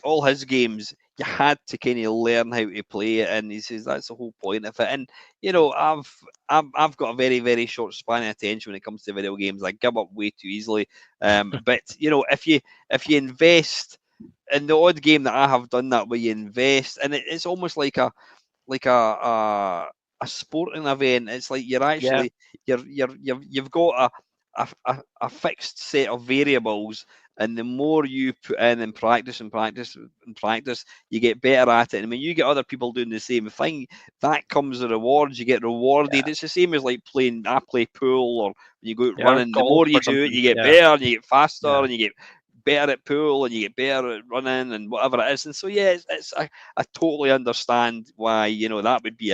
all his games you had to kind of learn how to play it, and he says that's the whole point of it. And you know, I've got a very short span of attention when it comes to video games. I give up way too easily. But you know, if you invest in the odd game that I have done that where you invest, and it's almost like a sporting event. It's like you're yeah, actually you've got a fixed set of variables, and the more you put in and practice and practice and practice, you get better at it. And when you get other people doing the same thing, that comes the rewards. You get rewarded. yeah, It's the same as like playing. I play pool, or when you go out yeah. running. The Golf more you or do it, something. you get Yeah, better, and you get faster, yeah. and you get better at pool, and you get better at running, and whatever it is. And so yeah, I totally understand why that would be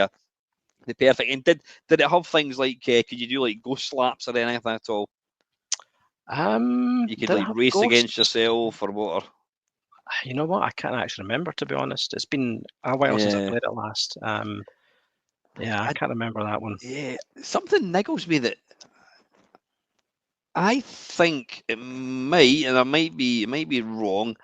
the perfect. And did it have things like could you do like ghost slaps or anything at all? You could Did I like have race against ghosts? yourself or what? You know what? I can't actually remember, to be honest. It's been a while since I Yeah, played it last. Yeah, I I, can't remember that one. yeah. Something niggles me that I think it might, and I might be wrong.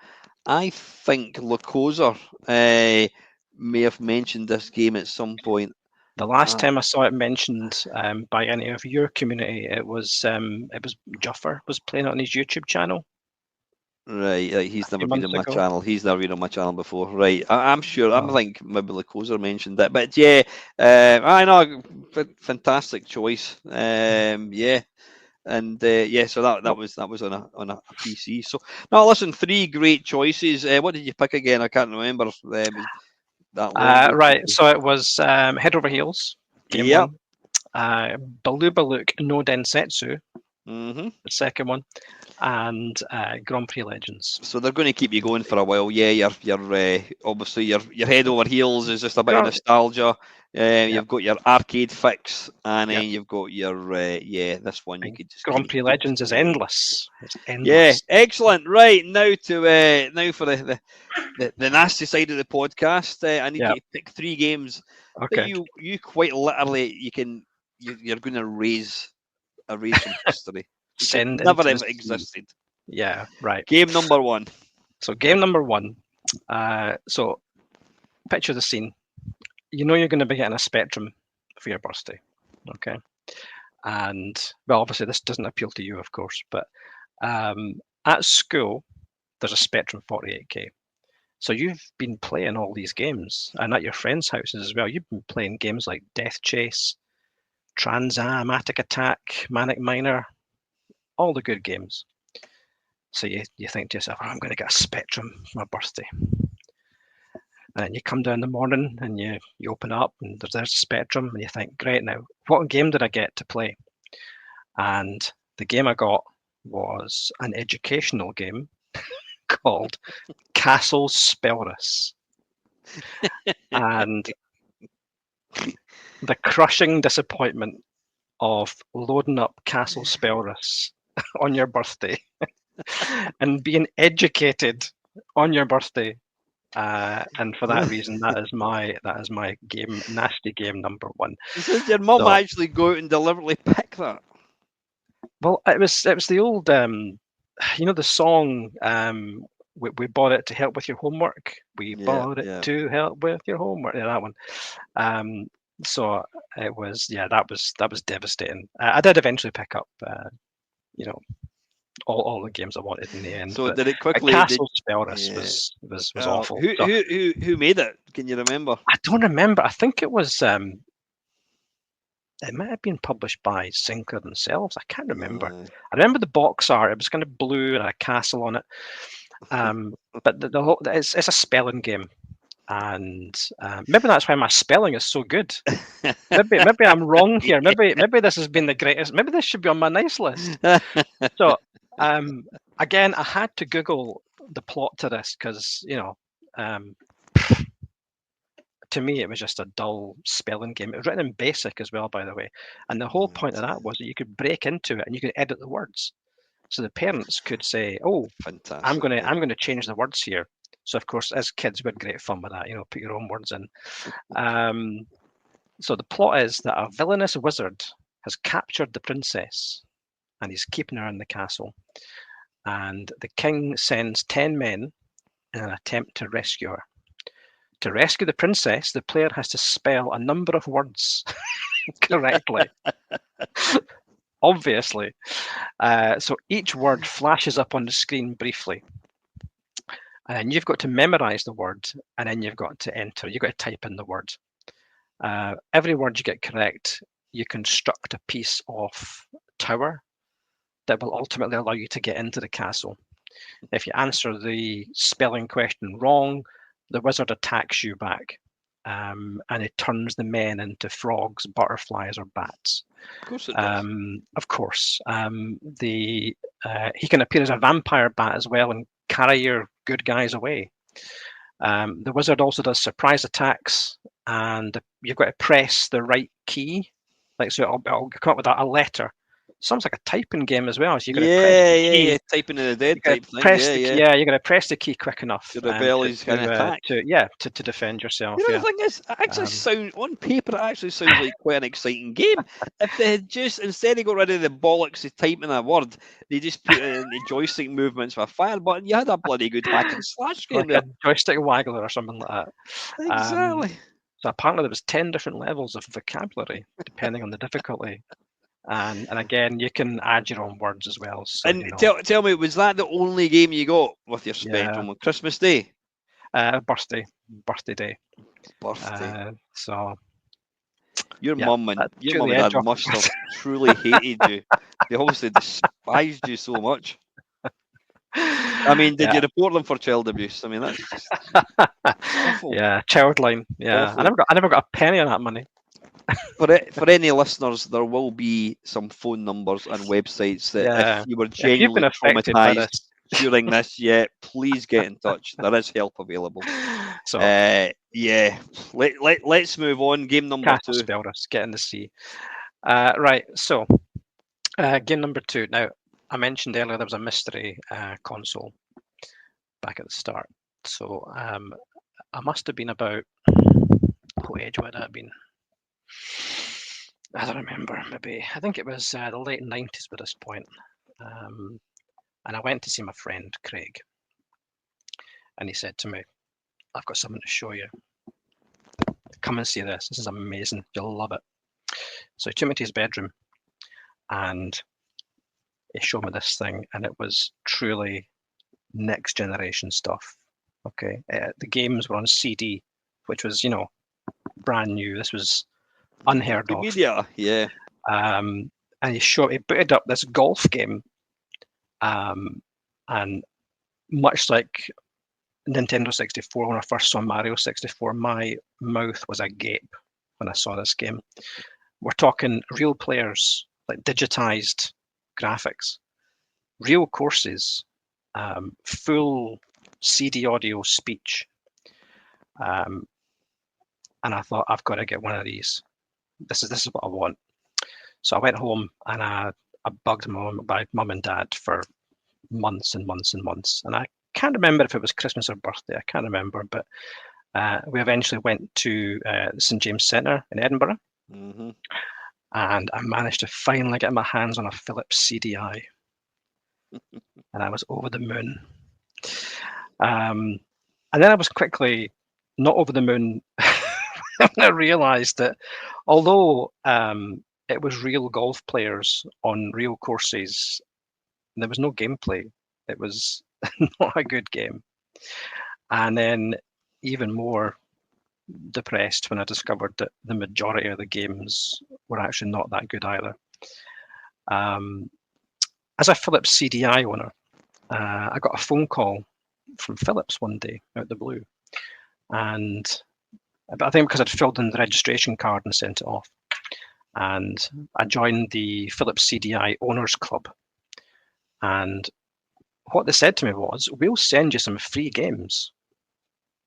I think Lacosa may have mentioned this game at some point. The last Uh, time I saw it mentioned by any of your community, it was Juffer was playing it on his YouTube channel right, a he's few never been months on my ago. channel. He's never been on my channel before. Right, I'm sure. I Oh, think maybe Lacosa mentioned that, but yeah, I know, fantastic choice. Yeah, and yeah, so that well, was on a PC. So now listen, three great choices. What did you pick again? I can't remember. It was that long ago. right. So it was Head Over Heels, game Yep. one. Baloo Baloo no Densetsu, hmm the second one, and Grand Prix Legends. So they're going to keep you going for a while. Yeah, you're obviously your head over heels is just a bit of Grand, nostalgia. yep, You've got your arcade fix, and yep. then you've got your yeah. This one you And could just Grand Prix keep Legends is playing. endless. It's Yeah, endless. excellent. Right now for the nasty side of the podcast. I need Yeah. you to pick three games that Okay. you quite literally you're going to erase from history. They should Send never into the have sea. existed. Yeah. Right. Game number one. So game number one. So picture the scene. You know you're going to be getting a Spectrum for your birthday. Okay. And well, obviously this doesn't appeal to you, of course, but at school there's a Spectrum 48K. So you've been playing all these games, and at your friends' houses as well. You've been playing games like Death Chase, Trans-Am, Attic Attack, Manic Miner, all the good games. So you think to yourself, oh, I'm going to get a Spectrum for my birthday. And then you come down in the morning and you open up and there's a Spectrum and you think, great, now what game did I get to play? And the game I got was an educational game called Castle Spelris. And the crushing disappointment of loading up Castle Spelris on your birthday and being educated on your birthday. And for that reason, that is my game, nasty game number one. So did your mum So, actually go out and deliberately pick that? well, it was the old, the song. We bought it to help with your homework. We Yeah, bought it yeah. to help with your homework. Yeah, that one. So it was, yeah, that was devastating. I did eventually pick up, you know, all the games I wanted in the end. So But did it quickly? Castle Spellris Yeah. was awful. Who So who made it? Can you remember? I don't remember. I think it was it might have been published by Sinclair themselves. I can't remember. I remember the box art. It was kind of blue and a castle on it. But the whole it's a spelling game, and maybe that's why my spelling is so good. Maybe I'm wrong here. Maybe this has been the greatest. Maybe this should be on my nice list. So again, I had to Google the plot to this because to me it was just a dull spelling game. It was written in BASIC as well, by the way, and the whole point of that was that you could break into it and you could edit the words. So the parents could say, "Oh, fantastic! I'm gonna change the words here." So of course, as kids, we had great fun with that. Put your own words in. So the plot is that a villainous wizard has captured the princess, and he's keeping her in the castle. And the king sends 10 men in an attempt to rescue her. To rescue the princess, the player has to spell a number of words correctly. Obviously. So each word flashes up on the screen briefly. And then you've got to memorize the word, and then you've got to enter. You've got to type in the word. Every word you get correct, you construct a piece of tower that will ultimately allow you to get into the castle. If you answer the spelling question wrong, the wizard attacks you back, and it turns the men into frogs, butterflies, or bats. Of course it does. Of course. He can appear as a vampire bat as well and carry your good guys away. The wizard also does surprise attacks, and you've got to press the right key. So it'll come up with a letter. Sounds like a typing game as well. So you've got to press the key. Typing in the dead type thing. You've got to press the key quick enough to rebel his kind of attack. To defend yourself. The thing is, it actually on paper, it actually sounds like quite an exciting game. If they had just, instead of got rid of the bollocks of typing a word, they just put in the joystick movements with a fire button, you had a bloody good hack and slash game like a joystick waggler or something like that. Exactly. So apparently there was 10 different levels of vocabulary, depending on the difficulty. And again, you can add your own words as well. So, and tell me, was that the only game you got with your Spectrum on Christmas Day? Birthday day. Birthday. So your mum and dad must have truly hated you. They obviously despised you so much. I mean, did you report them for child abuse? I mean, that's just awful. Yeah, Childline. Yeah, awful. I never got a penny on that money. For any listeners, there will be some phone numbers and websites that if you were genuinely traumatized during this, please get in touch. There is help available. So let's move on. Game number Castle 2. Spellris, Get in the Sea. Right. So game number 2. Now I mentioned earlier there was a mystery console back at the start. So I must have been about, what age would I have been? I don't remember. Maybe I think it was the late 90s by this point. And I went to see my friend Craig, and he said to me, "I've got something to show you. Come and see this. This is amazing. You'll love it." So he took me to his bedroom, and he showed me this thing, and it was truly next generation stuff. Okay, the games were on CD, which was brand new. This was unheard of. Media, yeah. And he booted up this golf game, and much like Nintendo 64, when I first saw Mario 64, my mouth was agape when I saw this game. We're talking real players, like digitized graphics, real courses, full CD audio speech, and I thought, I've got to get one of these. This is what I want. So I went home and I bugged my mum and dad for months and months and months. And I can't remember if it was Christmas or birthday. I can't remember. But we eventually went to St James Centre in Edinburgh. Mm-hmm. And I managed to finally get my hands on a Philips CDI. And I was over the moon. And then I was quickly not over the moon. I realised that although it was real golf players on real courses, There was no gameplay. It was not a good game. And then even more depressed when I discovered that the majority of the games were actually not that good either. As a Philips CDI owner, I got a phone call from Philips one day out of the blue. And I think because I'd filled in the registration card and sent it off. And I joined the Philips CDI Owners Club. And what they said to me was, we'll send you some free games.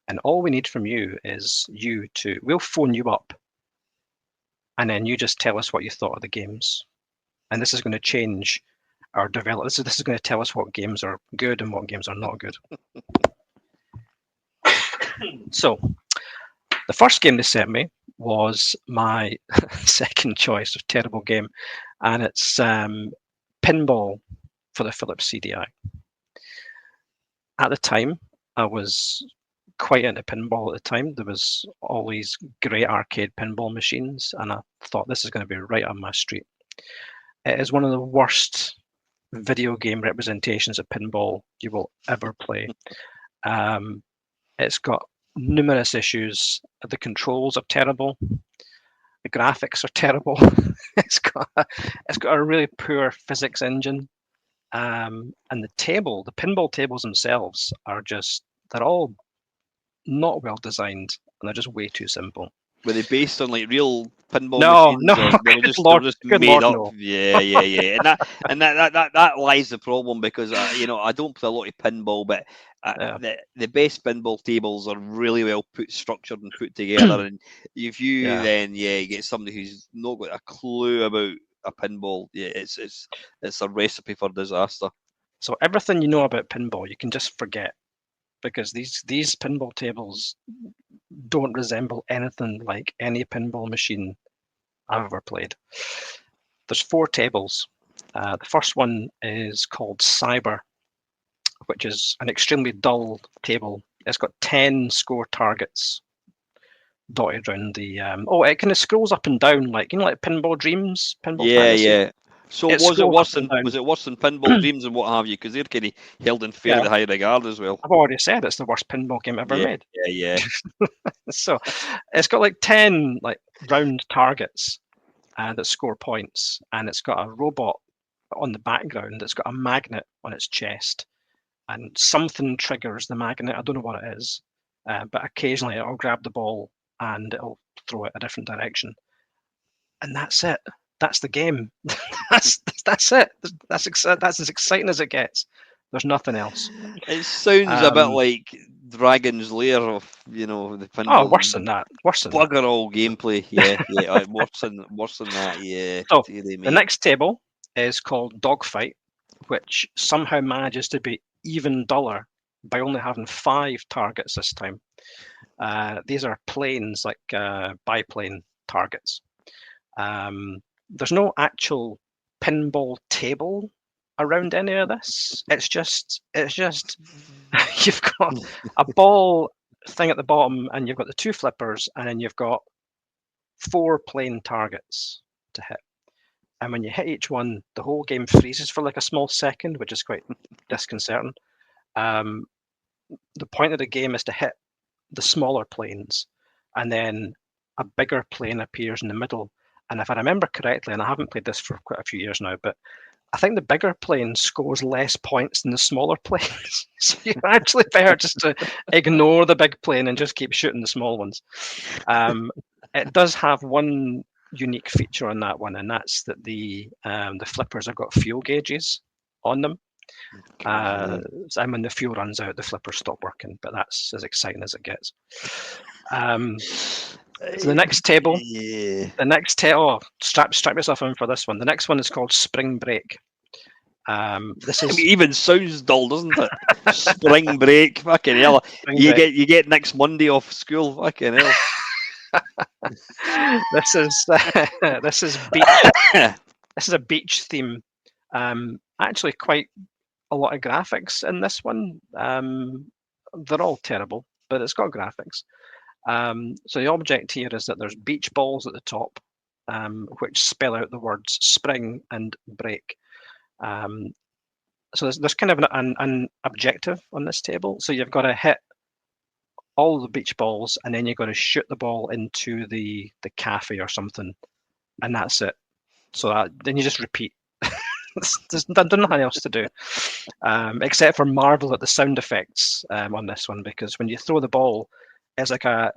And all we need from you is we'll phone you up. And then you just tell us what you thought of the games. And this is going to change our development. This is going to tell us what games are good and what games are not good. So the first game they sent me was my second choice of terrible game. And it's Pinball for the Philips CDI. At the time, I was quite into pinball at the time. There was all these great arcade pinball machines, and I thought this is going to be right up my street. It is one of the worst video game representations of pinball you will ever play. It's got numerous issues. The controls are terrible. The graphics are terrible. It's got a really poor physics engine. And the pinball tables themselves they're all not well designed, and they're just way too simple. Were they based on like real pinball No, machines? no, Or they were good just Lord, good made Lord, up. no. Yeah, and that lies the problem, because I don't play a lot of pinball, but Yeah. the best pinball tables are really well structured and put together. And if you then get somebody who's not got a clue about a pinball, it's a recipe for disaster. So everything you know about pinball, you can just forget, because these pinball tables don't resemble anything like any pinball machine I've ever played. There's 4 tables. The first one is called Cyber, which is an extremely dull table. It's got 10 score targets dotted around the. It kind of scrolls up and down like Pinball Dreams, Pinball Fantasy. Yeah. So It was it scrolls worse up and than down. Pinball Dreams and what have you? Because they're kind of held in fairly high regard as well. I've already said it's the worst pinball game ever made. Yeah. So it's got like 10 like round targets that score points, and it's got a robot on the background that's got a magnet on its chest, and something triggers the magnet. I don't know what it is, but occasionally it'll grab the ball and it'll throw it a different direction, and that's it. That's the game. that's it. That's as exciting as it gets. There's nothing else. It sounds a bit like Dragon's Lair of the pinball. Oh, worse than that. Bugger all gameplay. Yeah. Worse than that. Yeah. So the next table is called Dogfight, which somehow manages to be even duller by only having 5 targets this time. These are planes, like biplane targets. There's no actual pinball table around any of this. It's just you've got a ball thing at the bottom, and you've got the 2 flippers, and then you've got 4 plane targets to hit. And when you hit each one, the whole game freezes for like a small second, which is quite disconcerting. The point of the game is to hit the smaller planes, and then a bigger plane appears in the middle. And if I remember correctly, and I haven't played this for quite a few years now, but I think the bigger plane scores less points than the smaller planes. So you're actually better just to ignore the big plane and just keep shooting the small ones. It does have one unique feature on that one, and that's that the flippers have got fuel gauges on them. And when the fuel runs out, the flippers stop working, but that's as exciting as it gets. So the next table, strap yourself in for this one. The next one is called Spring Break. This is even sounds dull, doesn't it? Spring break, fucking hell. You get next Monday off school, fucking hell. This is beach. This is a beach theme. Actually, quite a lot of graphics in this one. They're all terrible, but it's got graphics. So the object here is that there's beach balls at the top, which spell out the words spring and break. so there's kind of an objective on this table. So you've got to hit all the beach balls, and then you've got to shoot the ball into the cafe or something, and that's it. So then you just repeat. There's nothing else to do, except for marvel at the sound effects on this one, because when you throw the ball, it's like a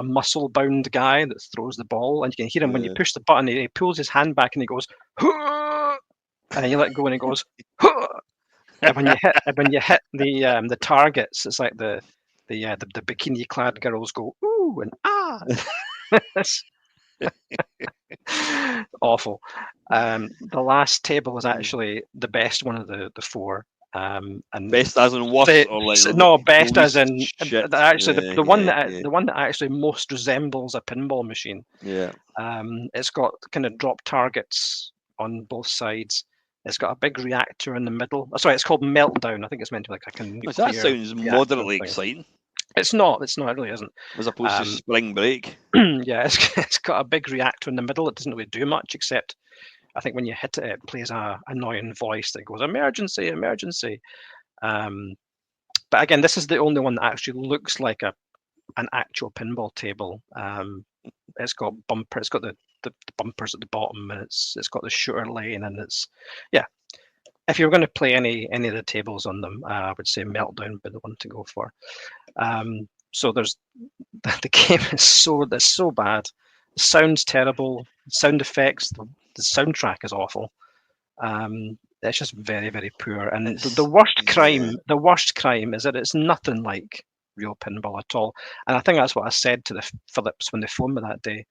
muscle bound guy that throws the ball, and you can hear him when you push the button. He pulls his hand back and he goes, "Huh!" And then you let go and he goes, "Huh!" And when you hit the targets, it's like the bikini clad girls go ooh and ah. It's awful. The last table was actually the best one of the four. And best as in worst, or like no, best as in shit. actually the one that actually most resembles a pinball machine. Yeah. It's got kind of drop targets on both sides. It's got a big reactor in the middle. Oh, sorry, it's called Meltdown. I think it's meant to be like a nuclear. That sounds moderately exciting. It's not. It really isn't. As opposed to Spring Break. Yeah, it's got a big reactor in the middle. It doesn't really do much, except I think when you hit it, it plays a annoying voice that goes, "Emergency, emergency." But again, this is the only one that actually looks like an actual pinball table. It's got bumper. It's got the bumpers at the bottom, and it's got the shooter lane, and it's If you're going to play any of the tables on them, I would say Meltdown would be the one to go for. So there's the game is so bad. The sound's terrible. Sound effects. The soundtrack is awful. It's just very, very poor. And the worst crime is that it's nothing like real pinball at all. And I think that's what I said to the Phillips when they phoned me that day.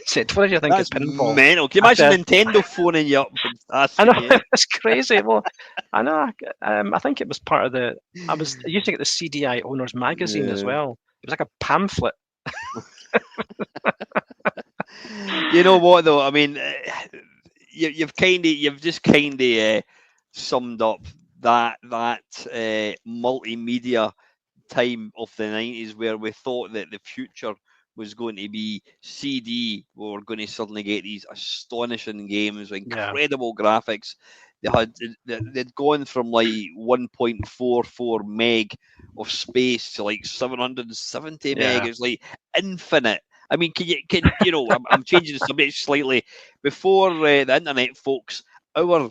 Said, "What did you think of pinball?" Mental. Can you imagine Nintendo phoning you up? I know, it's crazy. Well, I know. I think it was part of I was using it the CDI Owners Magazine as well. It was like a pamphlet. You know what though? I mean, you've just kind of summed up that multimedia time of the 90s where we thought that the future was going to be CD. We were going to suddenly get these astonishing games with incredible graphics. They'd gone from like 1.44 meg of space to like 770 meg. It's like infinite. I mean, can you know? I'm changing the subject slightly. Before the internet, folks, our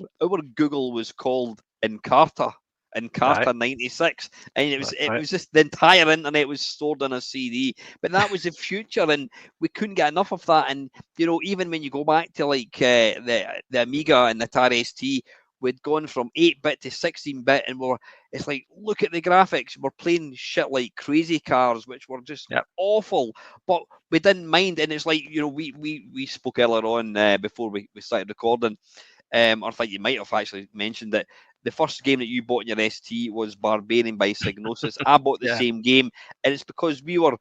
Google was called Encarta. Encarta 96, and it was just the entire internet was stored on a CD. But that was the future, and we couldn't get enough of that. And you know, even when you go back to like the Amiga and the Atari ST, we'd gone from 8-bit to 16-bit, and it's like, look at the graphics. We're playing shit like Crazy Cars, which were just awful, but we didn't mind. And it's like, you know, we spoke earlier on before we started recording. Or in fact, you might have actually mentioned that the first game that you bought in your ST was Barbarian by Psygnosis. I bought the same game, and it's because we were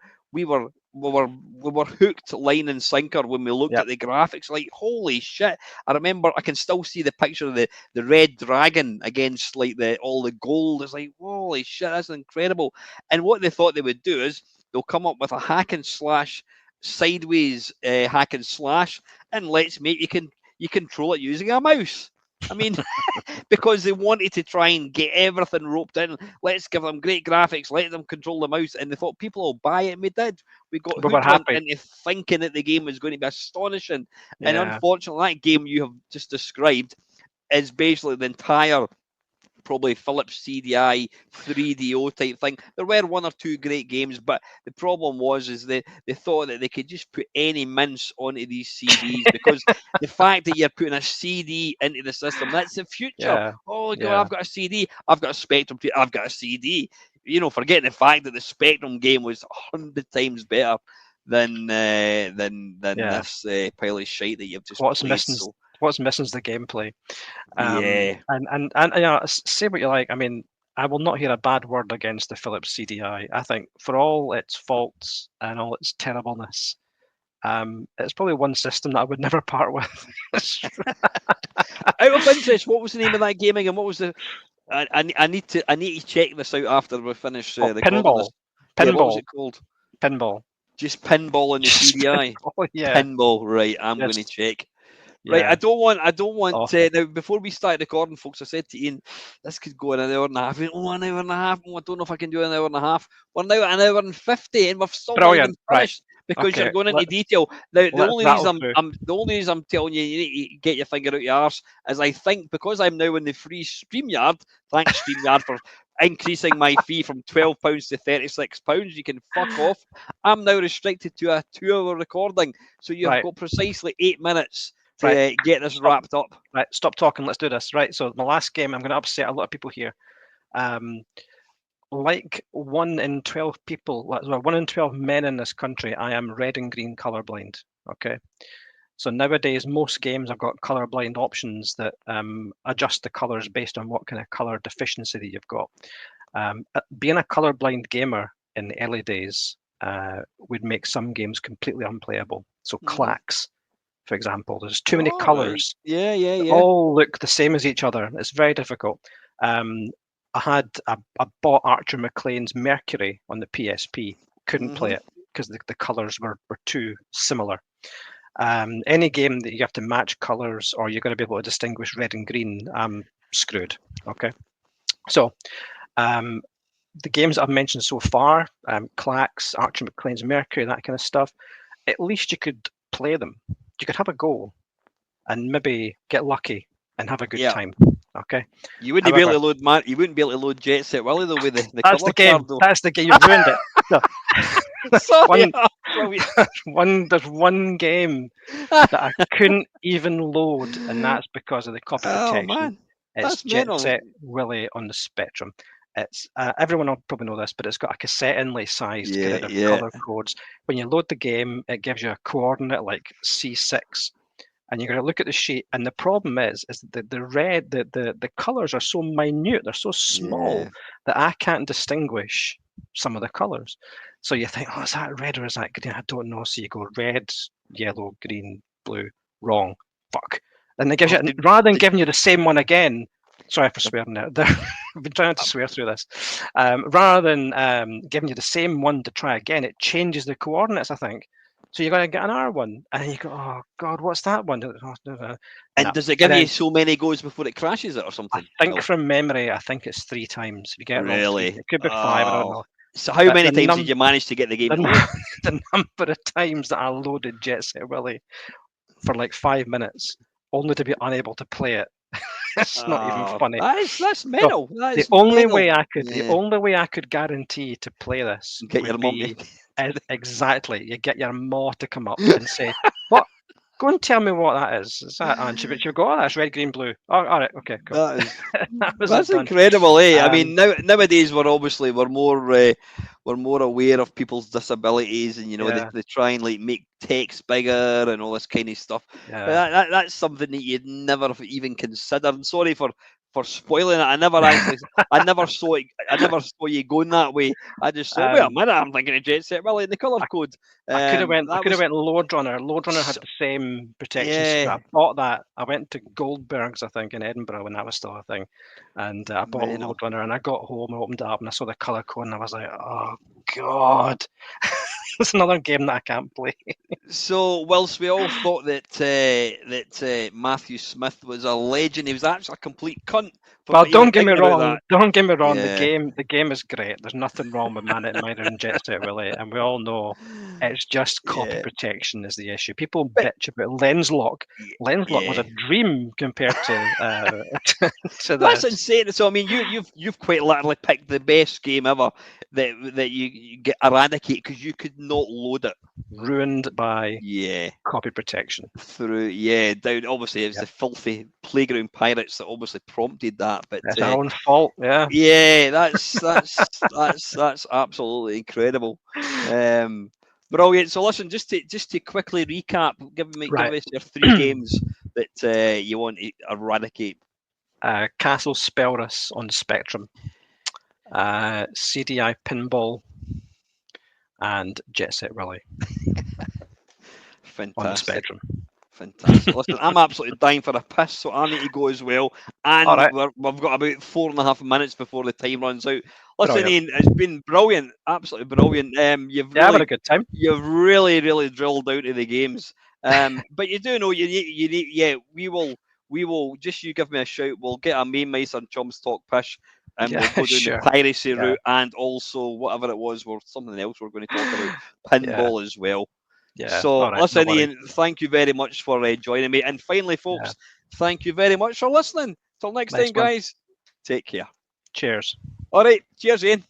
hooked line and sinker when we looked at the graphics. Like, holy shit! I remember I can still see the picture of the red dragon against like all the gold. It's like, holy shit, that's incredible. And what they thought they would do is they'll come up with a hack and slash sideways hack and slash, and let's make you control it using a mouse. I mean, because they wanted to try and get everything roped in. Let's give them great graphics, let them control the mouse, and they thought people will buy it, and we did. We got hooked into thinking that the game was going to be astonishing. And unfortunately, that game you have just described is basically the entire probably Philips CDI 3DO type thing. There were one or two great games, but the problem is they thought that they could just put any mince onto these CDs because the fact that you're putting a CD into the system, that's the future. I've got a CD, I've got a Spectrum, I've got a CD. You know, forgetting the fact that the Spectrum game was 100 times better than this pile of shite that you've just played. What's missing is the gameplay. And you know, say what you like. I mean, I will not hear a bad word against the Philips CDI. I think for all its faults and all its terribleness, it's probably one system that I would never part with. Out of interest, what was the name of that game again? What was the? I need to check this out after we finish the Pinball. Pinball. What was it called? Pinball. Just pinball in the CDI. Pinball, Pinball, right? I'm going to check. Right, Yeah. I don't want Awful. now. Before we start recording, folks, I said to Ian, this could go in an hour and a half. He went, oh, an hour and a half. Oh, I don't know if I can do an hour and a half. We're now at an hour and 50, and we've still not even Brilliant. Right. finished because you're Okay. going into detail. Now, Let's rattle through. the only reason I'm telling you, you need to get your finger out your arse is I think because I'm now in the free StreamYard. Thanks StreamYard for increasing my fee from £12 to £36. You can fuck off. I'm now restricted to a 2-hour recording, so you have Right. got precisely 8 minutes to Right. get this Stop. wrapped up. Right. Stop talking. Let's do this. Right. So my last game, I'm going to upset a lot of people here. Like 1 in 12 people, well, 1 in 12 men in this country, I am red and green colorblind. Okay. So nowadays, most games have got colorblind options that adjust the colors based on what kind of color deficiency that you've got. Being a colorblind gamer in the early days would make some games completely unplayable. So clacks, for example, there's too many colors. Yeah, yeah, They yeah. all look the same as each other. It's very difficult. I bought Archer McLean's Mercury on the PSP. Couldn't play it because the colors were too similar. Any game that you have to match colors or you're going to be able to distinguish red and green, I'm screwed. Okay, so the games I've mentioned so far, Clacks, Archer McLean's Mercury, that kind of stuff, at least you could play them. You could have a go and maybe get lucky and have a good time. Okay. You wouldn't be able to load You wouldn't be able to load Jet Set Willy though with the That's color the game. card, though. That's the game. You've ruined it. So, there's one game that I couldn't even load, and that's because of the copy protection. Man. It's Jet Set Willy on the Spectrum. It's everyone will probably know this, but it's got a cassette inlay sized grid of color codes. When you load the game, it gives you a coordinate like C6. And you're going to look at the sheet, and the problem is that the colors are so minute, they're so small that I can't distinguish some of the colors. So you think, oh, is that red or is that green? I don't know. So you go red, yellow, green, blue, wrong, fuck. And they give you, rather than giving you the same one again. Sorry for swearing there. I've been trying to swear through this. Rather than giving you the same one to try again, it changes the coordinates, I think. So you're going to get an R1, and you go, oh God, what's that one? And does it give you so many goes before it crashes it or something? I think from memory, I think it's 3 times. If you get it wrong, it could be 5, I don't know. So how many times did you manage to get the game? The number of times that I loaded Jet Set Willy for like 5 minutes, only to be unable to play it. It's not even funny. That's mental. So the only way I could guarantee to play this get your mum. Exactly. You get your ma to come up and say, "What? Go and tell me what that is." Is that? And she'll go, "Oh, that's red, green, blue." Oh, all right, okay, cool. That's incredible, eh? I mean, nowadays we're more aware of people's disabilities, and they try and like make text bigger and all this kind of stuff. Yeah. But that's something that you'd never even consider. And sorry for spoiling it. I never saw it. I never saw you going that way. I just thought, wait a minute, I'm thinking of Jet Set Willy in the colour code. I could have went Load Runner. Load Runner had the same protection. I bought that. I went to Goldberg's, I think, in Edinburgh when that was still a thing, and I bought Load Runner. And I got home and opened it up, and I saw the colour code, and I was like, oh God. It's another game that I can't play. So, whilst we all thought that Matthew Smith was a legend, he was actually a complete cunt. Well, don't get me wrong. Don't get me wrong. The game is great. There's nothing wrong with Man at Miner and Jet Set Willy, and we all know it's just copy protection is the issue. People bitch about lens lock. Lens lock was a dream compared to to that's insane. So I mean, you've quite literally picked the best game ever that you get Eradicate because you could not load it. Ruined by copy protection. Down obviously it was the filthy Playground Pirates that obviously prompted that. But it's our own fault. That's absolutely incredible. Brilliant. So listen, just to quickly recap, give us your 3 games that you want to eradicate. Castle Spelrus on Spectrum, CDI Pinball, and Jet Set Willy. Fantastic. On the Spectrum. Fantastic. Listen, I'm absolutely dying for a piss, so I need to go as well. And we've got about 4.5 minutes before the time runs out. Listen, Ian, it's been brilliant, absolutely brilliant. You've had a good time. You've really, really drilled out of the games. But you do know you need. Yeah, we will. Just you give me a shout. We'll get a main mice on Chums Talk Pish, and Yeah, we'll go down sure. the piracy Yeah. route, and also whatever it was, or something else we're going to talk about, Yeah. pinball as well. Yeah. So All right. No listen, worries. Ian, thank you very much for joining me. And finally, folks, thank you very much for listening. Till next Nice time, one. guys. Take care. Cheers. All right. Cheers, Ian.